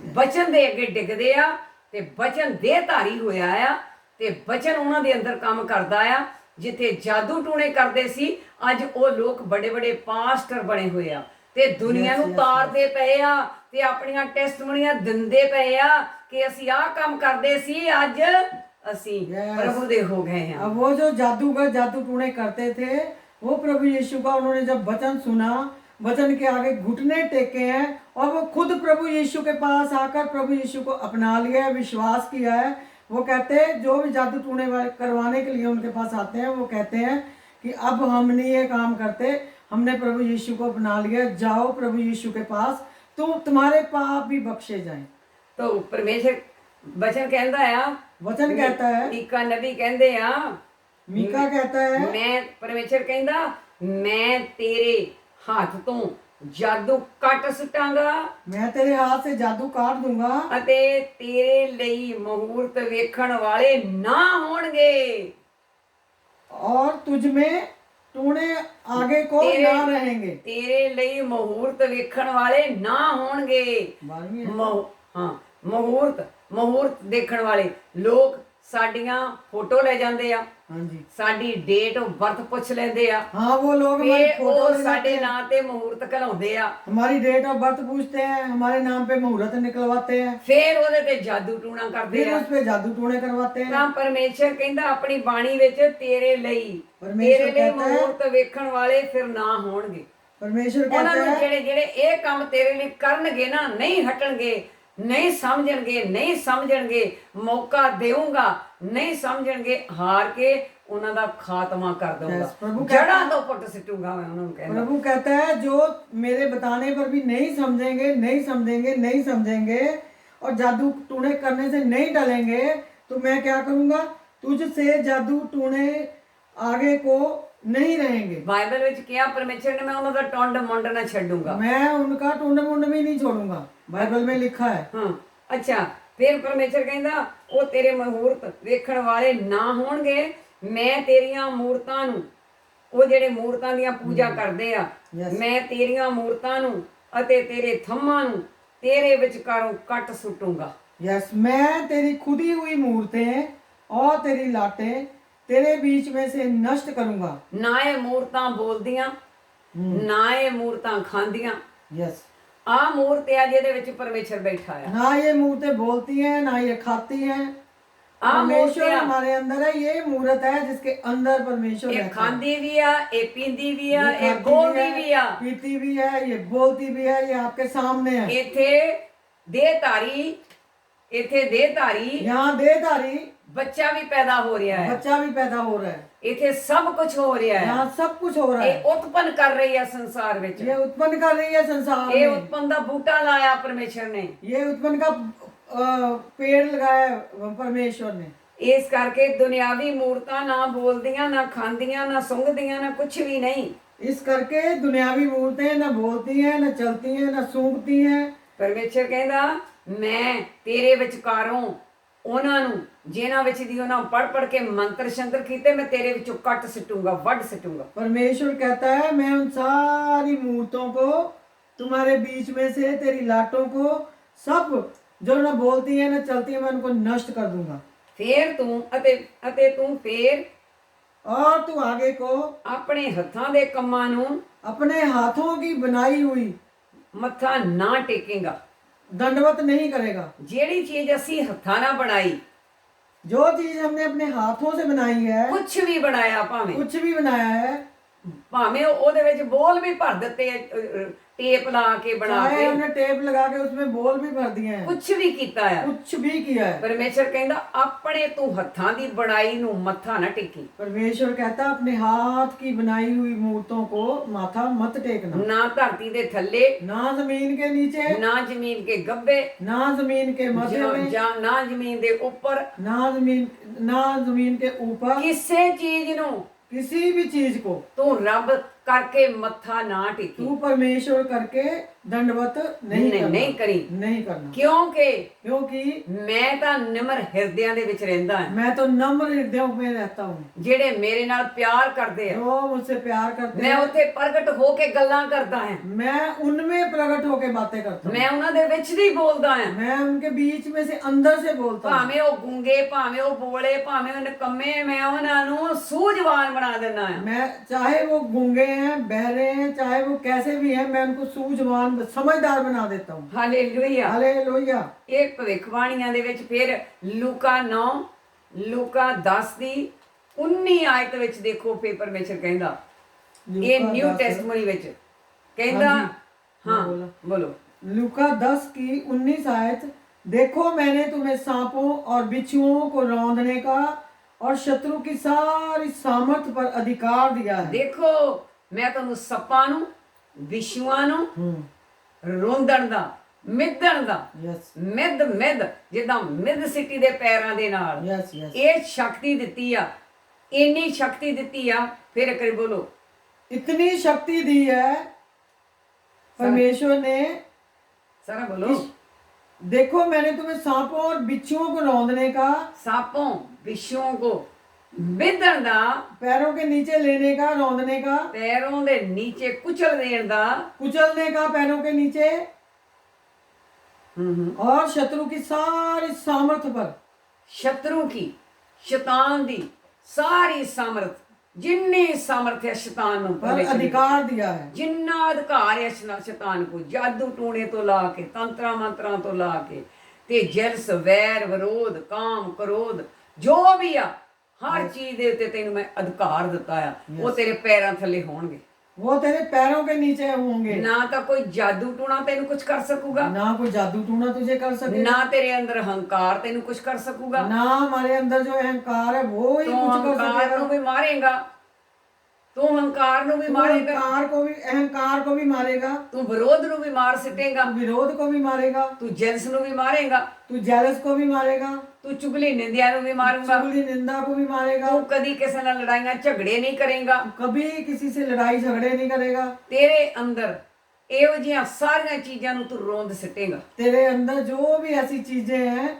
ਬਚਨ ਦੇ ਅੱਗੇ ਡਿੱਗਦੇ ਆ ਤੇ ਬਚਨ ਦੇਹਧਾਰੀ ਹੋਇਆ ਆ ਤੇ ਬਚਨ ਉਹਨਾਂ ਦੇ ਅੰਦਰ ਕੰਮ ਕਰਦਾ ਆ। ਜਿੱਥੇ ਜਾਦੂ ਟੂਣੇ ਕਰਦੇ ਸੀ, ਅੱਜ ਉਹ ਲੋਕ ਬੜੇ ਬੜੇ ਪਾਸਟਰ ਬਣੇ ਹੋਏ ਆ ਤੇ ਦੁਨੀਆ ਨੂੰ ਤਾਰਦੇ ਪਏ ਆ ਤੇ ਆਪਣੀਆਂ ਟੈਸਟਮਨੀਆਂ ਦਿੰਦੇ ਪਏ ਆ ਕਿ ਅਸੀਂ ਆਹ ਕੰਮ ਕਰਦੇ ਸੀ, ਅੱਜ ਅਸੀਂ प्रभु दे हो गए हैं। अब वो जो जादूगर जादू टूने करते थे, वो प्रभु यीशु का उन्होंने जब वचन सुना, वचन के आगे घुटने टेके हैं और वो खुद प्रभु यीशु के पास आकर प्रभु यीशु को अपना लिया है, विश्वास किया है। वो कहते हैं जो भी जादू टूने वाले करवाने के लिए उनके पास आते हैं, वो कहते हैं कि अब हम नहीं ये काम करते, हमने प्रभु यीशु को अपना लिया, जाओ प्रभु यीशु के पास, तुम्हारे पाप भी बख्शे जाएं। तो परमेश्वर वचन कहता है, वचन कहता है, मीका नबी कहते आ, मीका कहता है, मैं परमेश्वर कहता मैं तेरे हाथ तो जादू कट सुटांगा मैं तेरे हाथ से जादू काट दूंगा ਅਤੇ ਤੇਰੇ ਲਈ ਮਹੂਰਤ ਵੇਖਣ ਵਾਲੇ ਨਾ ਹੋਣਗੇ। और तुझ में टूने आगे को तेरे- ना रहेंगे। ਤੇਰੇ ਲਈ ਮਹੂਰਤ ਵੇਖਣ ਵਾਲੇ ਨਾ ਹੋਣਗੇ। 12ਵੀਂ ਹੈ। ਹਾਂ, ਮਹੂਰਤ ਦੇਖਣ ਵਾਲੇ ਲੋਕ ਸਾਡੀਆਂ ਫੋਟੋ ਲੈ ਜਾਂਦੇ ਆ, हाँ जी, ਸਾਡੀ ਡੇਟ ਆਫ ਬਰਥ ਪੁੱਛ ਲੈਂਦੇ ਆ, हाँ वो लोग हमारी ਫਿਰ फोटो ਉਹ ले ਸਾਡੇ जाते हैं, ਨਾਂ ਤੇ ਮਹੂਰਤ ਘਲਾਉਂਦੇ ਆ, हमारी डेट ऑफ बर्थ पूछते हैं, हमारे नाम पे मुहूर्त निकलवाते हैं, ਫਿਰ ਉਹਦੇ ਤੇ ਜਾਦੂ ਟੂਣਾ ਕਰਦੇ फिर ਆ। उस पे जादू टूने करवाते हैं। ਤਾਂ ਪਰਮੇਸ਼ਰ ਕਹਿੰਦਾ ਆਪਣੀ ਬਾਣੀ ਵਿੱਚ ਤੇਰੇ ਲਈ ਪਰਮੇਸ਼ਰ ਤੇਰੇ ਲਈ ਕਹਿੰਦਾ ਹੈ- ਮਹੂਰਤ ਵੇਖਣ ਵਾਲੇ ਫਿਰ ਨਾ ਹੋਣਗੇ। परमेश्वर ਉਹਨਾਂ कहता ਨੂੰ है, ਜਿਹੜੇ ਇਹ ਕੰਮ ਤੇਰੇ ਲਈ ਕਰਨਗੇ ਨਾ, ਨਹੀਂ ਹਟਣਗੇ, ਨਹੀਂ ਸਮਝਣਗੇ, ਮੌਕਾ ਦੇਊਂਗਾ, ਨਹੀਂ ਸਮਝਣਗੇ, ਹਾਰ ਕੇ ਉਹਨਾਂ ਦਾ ਖਾਤਮਾ ਕਰ Yes, ਦਊਂਗਾ, ਪ੍ਰਭੂ ਜੜਾਂ ਤੋਂ ਪੁੱਟ ਸਿੱਟੂਗਾ ਮੈਂ ਉਹਨਾਂ ਨੂੰ ਕਹਿੰਦਾ। प्रभु कहता है जो मेरे बताने पर भी नहीं समझेंगे और जादू टूने करने से नहीं टलेंगे, तो मैं क्या करूंगा, तुझसे जादू टूने आगे को नहीं रहेंगे। ਬਾਈਬਲ ਵਿੱਚ ਕਿਹਾ ਪਰਮੇਸ਼ਰ ਨੇ, ਮੈਂ ਉਹਨਾਂ ਦਾ ਟੁੰਡ ਮੁੰਡ ਨਾ ਛੱਡੂੰਗਾ। मैं उनका टूंड मुंड भी नहीं छोड़ूंगा, बाइबल में लिखा है। ਹਾਂ, ਅੱਛਾ, ਫਿਰ ਪਰਮੇਸ਼ਰ ਕਹਿੰਦਾ ਉਹ ਤੇਰੇ ਮਹੂਰਤ ਵੇਖਣ ਵਾਲੇ ਨਾ ਹੋਣਗੇ। ਮੈਂ ਤੇਰੀਆਂ ਮੂਰਤਾਂ ਨੂੰ, ਉਹ ਜਿਹੜੇ ਮੂਰਤਾਂ ਦੀਆਂ ਪੂਜਾ ਕਰਦੇ ਆ, ਮੈਂ ਤੇਰੀਆਂ ਮੂਰਤਾਂ ਨੂੰ ਅਤੇ ਤੇਰੇ ਥੰਮਾਂ ਨੂੰ ਤੇਰੇ ਵਿਚਕਾਰੋਂ ਕੱਟ ਸੁੱਟੂੰਗਾ। यस, मैं तेरी खुदी हुई मूर्तें और तेरी लाटें तेरे बीच में से नष्ट करूंगा। ਨਾ ਇਹ ਮੂਰਤਾਂ ਬੋਲਦੀਆਂ, ਨਾ ਇਹ ਮੂਰਤਾਂ ਖਾਂਦੀਆਂ। यस, ਆਹ ਮੂਰਤ ਆ ਜਿਹਦੇ ਵਿੱਚ ਪਰਮੇਸ਼ਰ ਬੈਠਾ ਆ। ना ये मूर्तें बोलती हैं ना ये खाती हैं। ਆਹ ਮੂਰਤ परमेश्वर ਆ, हमारे अंदर है, ये मूर्त है जिसके अंदर परमेश्वर ਇਹ रहता है। ਖਾਂਦੀ ਵੀ ਆ, ਇਹ ਪੀਂਦੀ ਵੀ ਆ, ये ਇਹ खाती ਬੋਲਦੀ भी ਵੀ है, ਆ। पीती भी है, ये बोलती भी है, ये आपके सामने है। ਇੱਥੇ ਦੇਹਧਾਰੀ यहाँ देहधारी ਬੱਚਾ ਵੀ ਪੈਦਾ ਹੋ ਰਿਹਾ ਹੈ। बच्चा भी पैदा हो रहा है, ਇੱਥੇ ਸਭ ਕੁਝ ਹੋ ਰਿਹਾ ਹੈ। यहाँ सब कुछ हो रहा है। ਇਹ ਉਤਪੰਨ ਕਰ ਰਹੀ ਹੈ ਸੰਸਾਰ ਵਿੱਚ। ये उत्पन्न कर रही है संसार ਇਹ में। ਉਤਪੰਨ ਦਾ ਬੂਟਾ ਲਾਇਆ ਪਰਮੇਸ਼ਰ ਨੇ। ये उत्पन्न का पेड़ लगाया परमेश्वर ने। ਇਸ ਕਰਕੇ ਦੁਨਿਆਵੀ ਮੂਰਤਾਂ ਨਾ ਬੋਲਦੀਆਂ, ਨਾ ਖਾਂਦੀਆਂ, ਨਾ ਸੁੰਘਦੀਆਂ, ਨਾ ਕੁਝ ਵੀ ਨਹੀਂ। इस करके दुनियावी मूर्तें न बोलती हैं, न चलती हैं, न सूंघती हैं। ਪਰਮੇਸ਼ਰ ਕਹਿੰਦਾ ਮੈਂ ਤੇਰੇ ਵਿਚਕਾਰੋਂ ਉਹਨਾਂ ਨੂੰ ਜਿਨ੍ਹਾਂ ਵਿੱਚ ਦੀ ਉਹਨਾਂ ਪੜ ਕੇ ਮੰਤਰ ਸ਼ੰਤਰ ਕੀਤੇ, ਮੈਂ ਤੇਰੇ ਵਿੱਚੋਂ ਕੱਟ ਸਿੱਟੂੰਗਾ, ਵੱਢ ਸਿੱਟੂੰਗਾ। परमेश्वर कहता है मैं उन सारी मूर्तों को तुम्हारे बीच में से, तेरी लाटों को, सब जो न बोलती है न चलती है, मैं उनको नष्ट कर दूंगा। ਫੇਰ ਤੂੰ ਅਤੇ ਤੂੰ ਫੇਰ और तू आगे को ਆਪਣੇ ਹੱਥਾਂ ਦੇ ਕੰਮਾਂ ਨੂੰ अपने हाथों की बनाई हुई ਮੱਥਾ ਨਾ ਟੇਕੇਗਾ। दंडवत नहीं करेगा। ਜਿਹੜੀ ਚੀਜ਼ ਅਸੀਂ ਹੱਥਾਂ ਨਾਲ ਬਣਾਈ, जो चीज हमने अपने हाथों से बनाई है, ਕੁਛ ਵੀ ਬਣਾਇਆ, ਭਾਵੇਂ कुछ भी बनाया है, ਭਾਵੇਂ ਉਹਦੇ ਵਿੱਚ ਬੋਲ ਵੀ ਭਰ ਦਿੱਤੇ ਟੇਪ ਲਾ ਕੇ ਬਣਾ चाहे ਕੇ, हमने टेप लगा के उसमें बोल भी भर दिए हैं, ਕੁਛ ਵੀ ਕੀਤਾ ਆ। कुछ भी किया है। ਪਰਮੇਸ਼ਰ ਕਹਿੰਦਾ ਆਪਣੇ ਤੂੰ ਹੱਥਾਂ ਦੀ ਬਣਾਈ ਨੂੰ ਮੱਥਾ ਨਾ ਟੇਕੀ। परमेश्वर कहता अपने हाथ की बनाई हुई मूर्तों को माथा मत टेकना, ਨਾ ਧਰਤੀ ਦੇ ਥੱਲੇ, ना जमीन के नीचे, ਨਾ ਜ਼ਮੀਨ ਕੇ ਗੱਬੇ, ना जमीन के मध्य में, ਜਾਂ ਨਾ ਜ਼ਮੀਨ ਦੇ ਉੱਪਰ, ना जमीन के ऊपर, ਕਿਸੇ ਚੀਜ਼ ਨੂੰ किसी भी चीज को ਤੂੰ ਰੱਬ ਕਰਕੇ ਮੱਥਾ ਨਾ ਟੇਕੀ। तू परमेश्वर करके दंडवत नहीं करना, ਨਹੀਂ ਕਰੀ, नहीं करना, ਕਿਉਂਕਿ क्योंकि ਮੈਂ ਤਾਂ ਨਿਮਰ ਹਿਰਦਿਆਂ ਦੇ ਵਿੱਚ ਰਹਿੰਦਾ ਹਾਂ। मैं तो नम्र हृदयों में रहता हूँ, ਜਿਹੜੇ ਮੇਰੇ ਨਾਲ ਪਿਆਰ ਕਰਦੇ ਆ, जो मुझसे प्यार करते ਮੈਂ हैं, ਉੱਥੇ ਪ੍ਰਗਟ ਹੋ ਕੇ ਗੱਲਾਂ ਕਰਦਾ ਹਾਂ। मैं उनमें प्रकट होके बातें करता हूँ, ਮੈਂ ਉਹਨਾਂ ਦੇ ਵਿੱਚ ਦੀ ਬੋਲਦਾ ਹਾਂ। मैं उनके बीच में से अंदर से बोलता हूँ। ਭਾਵੇਂ ਉਹ ਗੂੰਗੇ, ਭਾਵੇਂ ਉਹ ਬੋਲੇ, ਭਾਵੇਂ ਉਹ ਨਿਕੰਮੇ, ਮੈਂ ਉਹਨਾਂ ਨੂੰ ਸੂਝਵਾਨ ਬਣਾ ਦਿੰਦਾ ਹਾਂ। मैं चाहे वो गूंगे हैं, बहरे हैं, चाहे वो कैसे भी हैं, मैं उनको सूझवान समझदार बना देता हूँ। ਹਾਲੇਲੂਇਆ। हालेलुया। ਇਹ ਭਵਿੱਖਬਾਣੀਆਂ ਦੇ ਵਿੱਚ ਫਿਰ ਲੂਕਾ 9, ਲੂਕਾ 10 ਦੀ 19 ਆਇਤ ਵਿੱਚ ਦੇਖੋ, ਫਿਰ ਪਰਮੇਸ਼ਰ ਕਹਿੰਦਾ, ਇਹ लूका ਨਿਊ 10 ਟੈਸਟਮਨੀ ਵਿੱਚ ਕਹਿੰਦਾ, ਹਾਂ ਬੋਲੋ। लूका 10 की 19 आयत, देखो मैंने तुम्हें सांपों और बिच्छुओं को रौंदने का और शत्रु की सारी सामर्थ पर अधिकार दिया है। ਦੇਖੋ ਮੈਂ ਤੁਹਾਨੂੰ ਸੱਪਾਂ ਨੂੰ, ਵਿਛੂਆਂ ਨੂੰ ਰੋਂਦਣ ਦਾ, ਮਿੱਧਣ ਦਾ, यस ਮਿੱਧ ਜਿੱਦਾਂ ਮਿੱਧ ਸਿੱਟੀ ਦੇ ਪੈਰਾਂ ਦੇ ਨਾਲ यस यस। ਇਹ ਸ਼ਕਤੀ ਦਿੱਤੀ ਆ, ਇੰਨੀ ਸ਼ਕਤੀ ਦਿੱਤੀ ਆ। ਫਿਰ ਇੱਕ ਵਾਰੀ ਬੋਲੋ, इतनी शक्ति दी है परमेश्वर ने। ਸਾਰਾ ਬੋਲੋ। देखो मैंने तुम्हें सांपों और बिच्छुओं को रौंदने का, ਸਾਪੋਂ ਵਿਛੂਆਂ ਕੋ ਮਿੱਧਣ ਦਾ, पैरों के नीचे लेने का, रौंदने का, ਪੈਰੋਂ ਦੇ ਨੀਚੇ ਕੁਚਲ ਦੇਣ ਦਾ, कुचलने का पैरों के नीचे, और शत्रु की सारी सामर्थ पर, ਸ਼ਤਰੂ ਕੀ, ਸ਼ੈਤਾਨ ਦੀ ਸਾਰੀ ਸਮਰਥ, ਜਿੰਨੀ ਸਮਰਥ ਹੈ ਸ਼ੈਤਾਨ ਨੂੰ, पर अधिकार दिया है। ਜਿੰਨਾ ਅਧਿਕਾਰ ਹੈ ਸ਼ੈਤਾਨ ਕੋ, ਜਾਦੂ ਟੂਣੇ ਤੋਂ ਲਾ ਕੇ, ਤੰਤਰਾਂ ਮੰਤਰਾਂ ਤੋਂ ਲਾ ਕੇ, ਤੇ ਜਲਸ, ਵੈਰ, ਵਿਰੋਧ, ਕਾਮ, ਕ੍ਰੋਧ, ਜੋ ਵੀ ਆ, ਹਰ ਚੀਜ਼ ਦੇ ਉੱਤੇ ਤੈਨੂੰ ਮੈਂ ਅਧਿਕਾਰ ਦਿੱਤਾ ਆ। ਉਹ ਤੇਰੇ ਪੈਰਾਂ ਥੱਲੇ ਹੋਣਗੇ। वो तेरे पैरों के नीचे होंगे। ਨਾ ਤਾਂ ਕੋਈ ਜਾਦੂ ਟੂਣਾ ਤੈਨੂੰ ਕੁਝ ਕਰ ਸਕੂਗਾ, ना कोई जादू टूना तुझे कर सके, ਨਾ ਤੇਰੇ ਅੰਦਰ ਹੰਕਾਰ ਤੈਨੂੰ ਕੁਝ ਕਰ ਸਕੂਗਾ। ना हमारे अंदर जो अहंकार है वो ही ਤੂੰ कुछ कर ਹੰਕਾਰ सकेगा। ਨੂੰ ਵੀ ਮਾਰੇਗਾ, ਤੂੰ ਹੰਕਾਰ ਨੂੰ ਵੀ तू ਮਾਰੇਗਾ, अहंकार को भी मारेगा, ਤੂੰ ਵਿਰੋਧ ਨੂੰ ਵੀ ਮਾਰ ਸਿੱਟੇਗਾ, तू विरोध को भी मारेगा, ਤੂੰ ਜੈਲਸ ਨੂੰ ਵੀ ਮਾਰੇਗਾ, तू जेलस को भी मारेगा, ਤੂੰ ਚੁਗਲੀ ਨਿੰਦਿਆ ਨੂੰ ਵੀ ਮਾਰੂਗਾ, चुगली निंदा को भी मारेगा, ਤੂੰ ਕਦੀ ਕਿਸੇ ਨਾਲ ਲੜਾਈਆਂ ਝਗੜੇ ਨਹੀਂ ਕਰੇਗਾ। कभी किसी से लड़ाई झगड़े नहीं करेगा। ਤੇਰੇ ਅੰਦਰ ਇਹੋ ਜਿਹੀਆਂ ਸਾਰੀਆਂ ਚੀਜ਼ਾਂ ਨੂੰ ਤੂੰ ਰੋਂਦ ਸਿੱਟੇਗਾ। तेरे अंदर जो भी ऐसी चीजें हैं,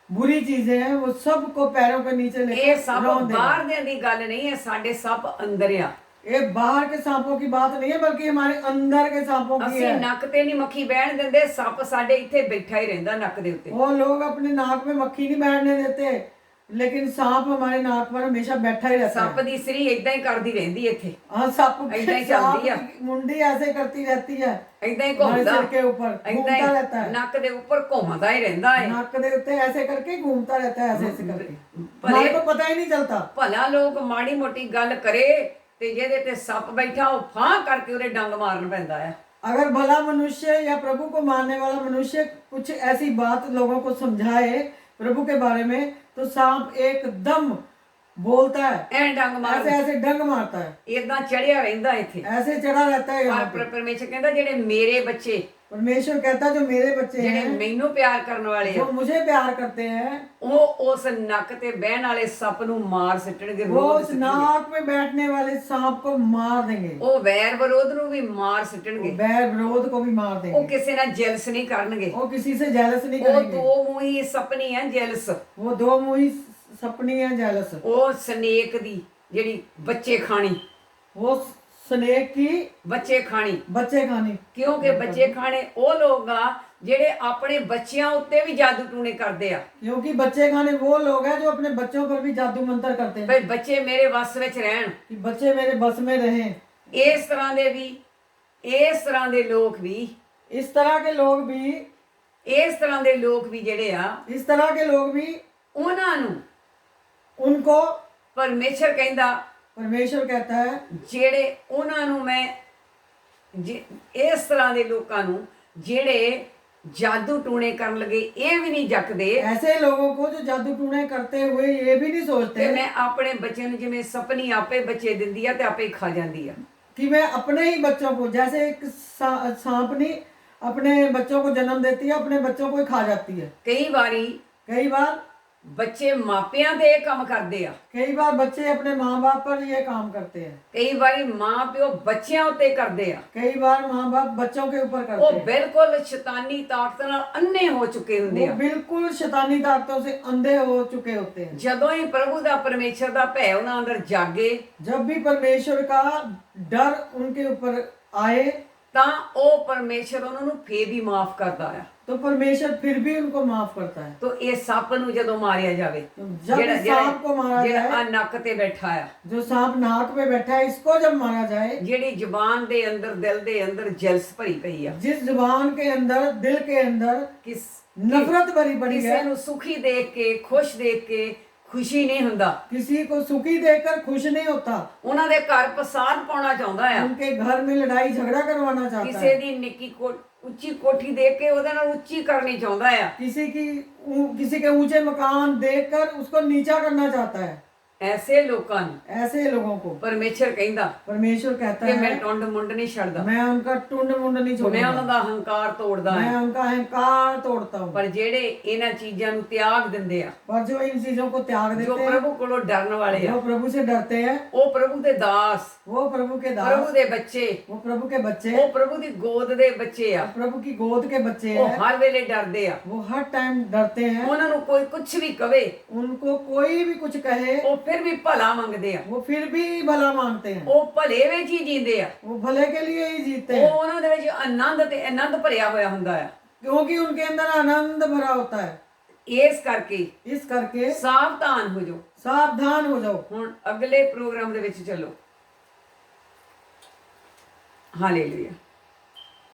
बुरी चीजें हैं, वो सब को पैरों के नीचे ਇਹ लेकर ਸਭ रौंद देगा। ਬਾਹਰ ਦੇ ਦੀ ਗੱਲ ਨਹੀਂ ਹੈ, ਸਾਡੇ ਸਭ ਅੰਦਰ ਆ। ये बाहर के सांपों की बात नहीं है, बल्कि हमारे अंदर के सांपों की ਅਸੀਂ है। ਨੱਕ ਤੇ ਨਹੀਂ ਮੱਖੀ ਬਹਿਣ ਦਿੰਦੇ, ਸੱਪ ਸਾਡੇ ਇੱਥੇ ਬੈਠਾ ਹੀ ਰਹਿੰਦਾ ਨੱਕ ਦੇ ਉੱਤੇ। वो लोग अपने नाक में मक्खी नहीं बैठने देते, लेकिन सांप हमारे नाक पर हमेशा बैठा ही रहता ਸੱਪ है। ਦੀ ਸਰੀ ਇਦਾਂ ਹੀ ਕਰਦੀ ਰਹਿੰਦੀ ਇੱਥੇ, हाँ, सांप ऐसे ही चलती है। की मुंडी ऐसे करती रहती है, ਇਦਾਂ ਹੀ हमारे ਘੁੰਮਦਾ, सिर के ऊपर ਇਦਾਂ घूमता रहता ਹੀ है। ਨੱਕ ਦੇ ਉੱਪਰ ਘੁੰਮਦਾ ਹੀ ਰਹਿੰਦਾ ਹੈ। नाक के उत्ते ऐसे करके घूमता रहता है, ऐसे ऐसे करके, भले- हमारे को पता ही नहीं चलता। ਭਲਾ ਲੋਕ ਮਾੜੀ ਮੋਟੀ ਗੱਲ ਕਰੇ ਤੇ ਜਿਹਦੇ ਤੇ ਸੱਪ ਬੈਠਾ ਉਹ ਫਾਂ ਕਰਕੇ ਉਹਦੇ ਡੰਗ ਮਾਰਨ ਪੈਂਦਾ ਆ। अगर भला मनुष्य या प्रभु को मानने वाला मनुष्य कुछ ऐसी बात लोगों को समझाए प्रभु के बारे में, तो सांप एकदम बोलता है, ਐ ਡੰਗ ਮਾਰ, ऐसे ऐसे डंग मारता है, ਇਦਾਂ ਚੜਿਆ ਰਹਿੰਦਾ ਇੱਥੇ। ऐसे चढ़ा रहता है यहाँ पे। ਪਰਮੇਸ਼ਰ ਕਹਿੰਦਾ ਜਿਹੜੇ ਮੇਰੇ ਬੱਚੇ, परमेश्वर कहता है जो मेरे बच्चे ਜਿਹੜੇ हैं, ਮੈਨੂੰ ਪਿਆਰ ਕਰਨ ਵਾਲੇ ਆ, जो मुझे प्यार करते हैं, ਉਹ ਉਸ ਨੱਕ ਤੇ ਬਹਿਣ ਵਾਲੇ ਸੱਪ ਨੂੰ ਮਾਰ ਸਿੱਟਣਗੇ, वो ਰੋਜ਼ उस ਸਿੱਟਣਗੇ। नाक में बैठने वाले सांप को मार देंगे, ਉਹ ਵੈਰ ਵਿਰੋਧ ਨੂੰ ਵੀ ਮਾਰ वो ਸਿੱਟਣਗੇ। बैर विरोध को भी मार ਉਹ देंगे, ਕਿਸੇ ਨਾਲ ਜੈਲਸ ਨਹੀਂ ਕਰਨਗੇ। वो किसी से जेलस नहीं ਉਹ करेंगे, ਦੋ ਮੂੰਹੀ ਸਪਨੀ ਹੈ ਜੈਲਸ। वो दो मुही सपनी है जेलस, ਉਹ ਸਨੇਕ ਦੀ ਜਿਹੜੀ ਬੱਚੇ ਖਾਣੀ, वो स्नेक की ਬੱਚੇ ਖਾਣੀ। बच्चे खानी। ਕਿਉਂਕਿ ਬੱਚੇ ਖਾਣੇ ਉਹ ਲੋਕ ਆ ਜਿਹੜੇ ਆਪਣੇ ਬੱਚਿਆਂ ਉੱਤੇ ਵੀ ਜਾਦੂ ਟੂਣੇ ਕਰਦੇ ਆ क्योंकि बच्चे खाने वो लोग हैं जो अपने बच्चों पर भी जादू मंत्र करते हैं ਭਈ ਬੱਚੇ ਮੇਰੇ ਵੱਸ ਵਿੱਚ ਰਹਿਣ। कि बच्चे मेरे बस में रहें। ਇਸ ਤਰ੍ਹਾਂ ਦੇ ਵੀ, ਇਸ ਤਰ੍ਹਾਂ ਦੇ ਲੋਕ ਵੀ, इस तरह के लोग भी, ਇਸ ਤਰ੍ਹਾਂ ਦੇ ਲੋਕ ਵੀ ਜਿਹੜੇ ਆ, इस तरह के लोग भी, ਉਹਨਾਂ ਨੂੰ उनको ਪਰਮੇਸ਼ਰ ਕਹਿੰਦਾ परमेश्वर कहता है ਜਿਹੜੇ ਉਹਨਾਂ ਨੂੰ ਮੈਂ ਇਸ ਤਰ੍ਹਾਂ ਦੇ ਲੋਕਾਂ ਨੂੰ ਜਿਹੜੇ ਜਾਦੂ ਟੂਣੇ ਕਰਨ ਲੱਗੇ ਇਹ ਵੀ ਨਹੀਂ ਜੱਕਦੇ ऐसे लोगों को जो जादू टूने करते हुए ये भी नहीं ਤੇ सोचते ਮੈਂ ਆਪਣੇ ਬੱਚਿਆਂ ਨੂੰ ਜਿਵੇਂ ਸਪਨੀ ਆਪੇ ਬੱਚੇ ਦਿੰਦੀ ਆ ਤੇ ਆਪੇ ਖਾ ਜਾਂਦੀ ਆ। कि मैं अपने ही बच्चों को, जैसे एक सांपनी अपने बच्चों को जन्म देती है, अपने बच्चों को ही खा जाती है। ਕਈ ਵਾਰੀ कई बार ਬੱਚੇ ਮਾਪਿਆਂ ਤੇ ਇਹ ਕੰਮ ਕਰਦੇ ਆ, कई बार बच्चे अपने माँ बाप पर ये काम करते हैं, ਕਈ ਵਾਰੀ ਮਾਂ ਪਿਓ ਬੱਚਿਆਂ ਉੱਤੇ ਕਰਦੇ ਆ। कई बार माँ बाप बच्चों के ऊपर ਉਹ करते हैं। ਬਿਲਕੁਲ ਸ਼ੈਤਾਨੀ ਤਾਕਤ ਨਾਲ ਅੰਨੇ ਹੋ ਚੁੱਕੇ ਹੁੰਦੇ वो ਆ। बिल्कुल शैतानी ताकतों से अंधे हो चुके होते हैं। ਜਦੋਂ ਹੀ ਪ੍ਰਭੂ ਦਾ ਪਰਮੇਸ਼ਰ ਦਾ ਭੈ ਉਹਨਾਂ ਅੰਦਰ ਜਾਗੇ जब भी परमेश्वर का डर उनके ऊपर आए ਤਾਂ ਉਹ ਪਰਮੇਸ਼ਰ ਉਹਨਾਂ ਨੂੰ ਫੇਰ ਵੀ ਮਾਫ ਕਰਦਾ ਆ। तो परमेश्वर फिर भी उनको माफ करता है। ਤੋ ਇਹ ਸੱਪ ਨੂੰ ਜਦੋਂ ਮਾਰਿਆ ਜਾਵੇ, जब इस सांप को मारा ਜਿਹੜਾ जाए, ਆ ਨੱਕ ਤੇ ਬੈਠਾ ਆ, जो सांप नाक पे बैठा है, इसको जब मारा जाए, ਜਿਹੜੀ ਜ਼ੁਬਾਨ ਦੇ ਅੰਦਰ ਦਿਲ ਦੇ ਅੰਦਰ ਜਲਸ ਭਰੀ ਪਈ ਆ, जिस जुबान के अंदर दिल के अंदर ਕਿਸ नफरत भरी पड़ी ਕਿਸੇ है, ਨੂੰ ਸੁਖੀ ਦੇਖ ਕੇ ਖੁਸ਼ ਦੇਖ ਕੇ ਖੁਸ਼ੀ नहीं ਹੁੰਦਾ, किसी को सुखी देखकर खुश नहीं होता, ਉਹਨਾਂ ਦੇ ਘਰ ਫਸਾਦ ਪਾਉਣਾ ਚਾਹੁੰਦਾ ਆ, उनके घर में लड़ाई झगड़ा करवाना चाहता ਕਿਸੇ है, ਦੀ ਨਿੱਕੀ ਉੱਚੀ ਕੋਠੀ ਦੇਖ ਕੇ ਉਹਦੇ ਨਾਲ ਉੱਚੀ ਕਰਨੀ ਚਾਹੁੰਦਾ ਆ। किसी के ऊंचे मकान देखकर उसको नीचा करना चाहता है। ਐਸੇ ਲੋਕਾਂ ਨੂੰ ऐसे लोगों को ਪਰਮੇਸ਼ਰ ਕਹਿੰਦਾ परमेश्वर कहता ਕਿ है ਮੈਂ ਟੁੰਡ ਮੁੰਡ ਨਹੀਂ ਛੱਡਦਾ, मैं उनका टुंड मुंड नहीं ਮੈਂ छोड़ूंगा, ਉਹਨਾਂ ਦਾ ਹੰਕਾਰ ਤੋੜਦਾ मैं ਹਾਂ। उनका अहंकार तोड़ता हूँ। ਪਰ ਜਿਹੜੇ ਇਹਨਾਂ ਚੀਜ਼ਾਂ ਨੂੰ ਤਿਆਗ ਦਿੰਦੇ ਆ, पर जो इन चीजों को त्याग ਜੋ देते हैं, ਪ੍ਰਭੂ ਕੋਲੋਂ ਡਰਨ ਵਾਲੇ ਆ, वो प्रभु से डरते हैं, ਉਹ ਪ੍ਰਭੂ ਦੇ ਦਾਸ, वो प्रभु के ਪ੍ਰਭੂ दास, ਦੇ ਬੱਚੇ, वो प्रभु के बच्चे, ਉਹ ਪ੍ਰਭੂ ਦੀ ਗੋਦ ਦੇ ਬੱਚੇ ਆ, प्रभु की गोद के बच्चे ਉਹ हैं, ਹਰ ਵੇਲੇ ਡਰਦੇ ਆ। वो हर टाइम डरते हैं। ਉਹਨਾਂ ਨੂੰ ਕੋਈ ਕੁਝ ਵੀ ਕਵੇ उनको कोई भी कुछ कहे, ਉਹ ਫਿਰ ਵੀ ਭਲਾ ਮੰਗਦੇ ਆ, वो फिर भी भला मांगते हैं, ਉਹ ਭਲੇ ਵਿੱਚ ਹੀ ਜੀਂਦੇ ਆ, वो भले के लिए ही जीते ਉਹ हैं, ਉਹਨਾਂ ਦੇ ਵਿੱਚ ਆਨੰਦ ਤੇ ਆਨੰਦ ਭਰਿਆ ਹੋਇਆ ਹੁੰਦਾ ਆ। क्योंकि उनके अंदर आनंद भरा होता है। ਇਸ ਕਰਕੇ इस करके ਸਾਵਧਾਨ ਹੋ ਜਾਓ। सावधान हो जाओ। ਹੁਣ ਅਗਲੇ ਪ੍ਰੋਗਰਾਮ ਦੇ ਵਿੱਚ ਚੱਲੋ। ਹਾਲੇਲੂਇਆ।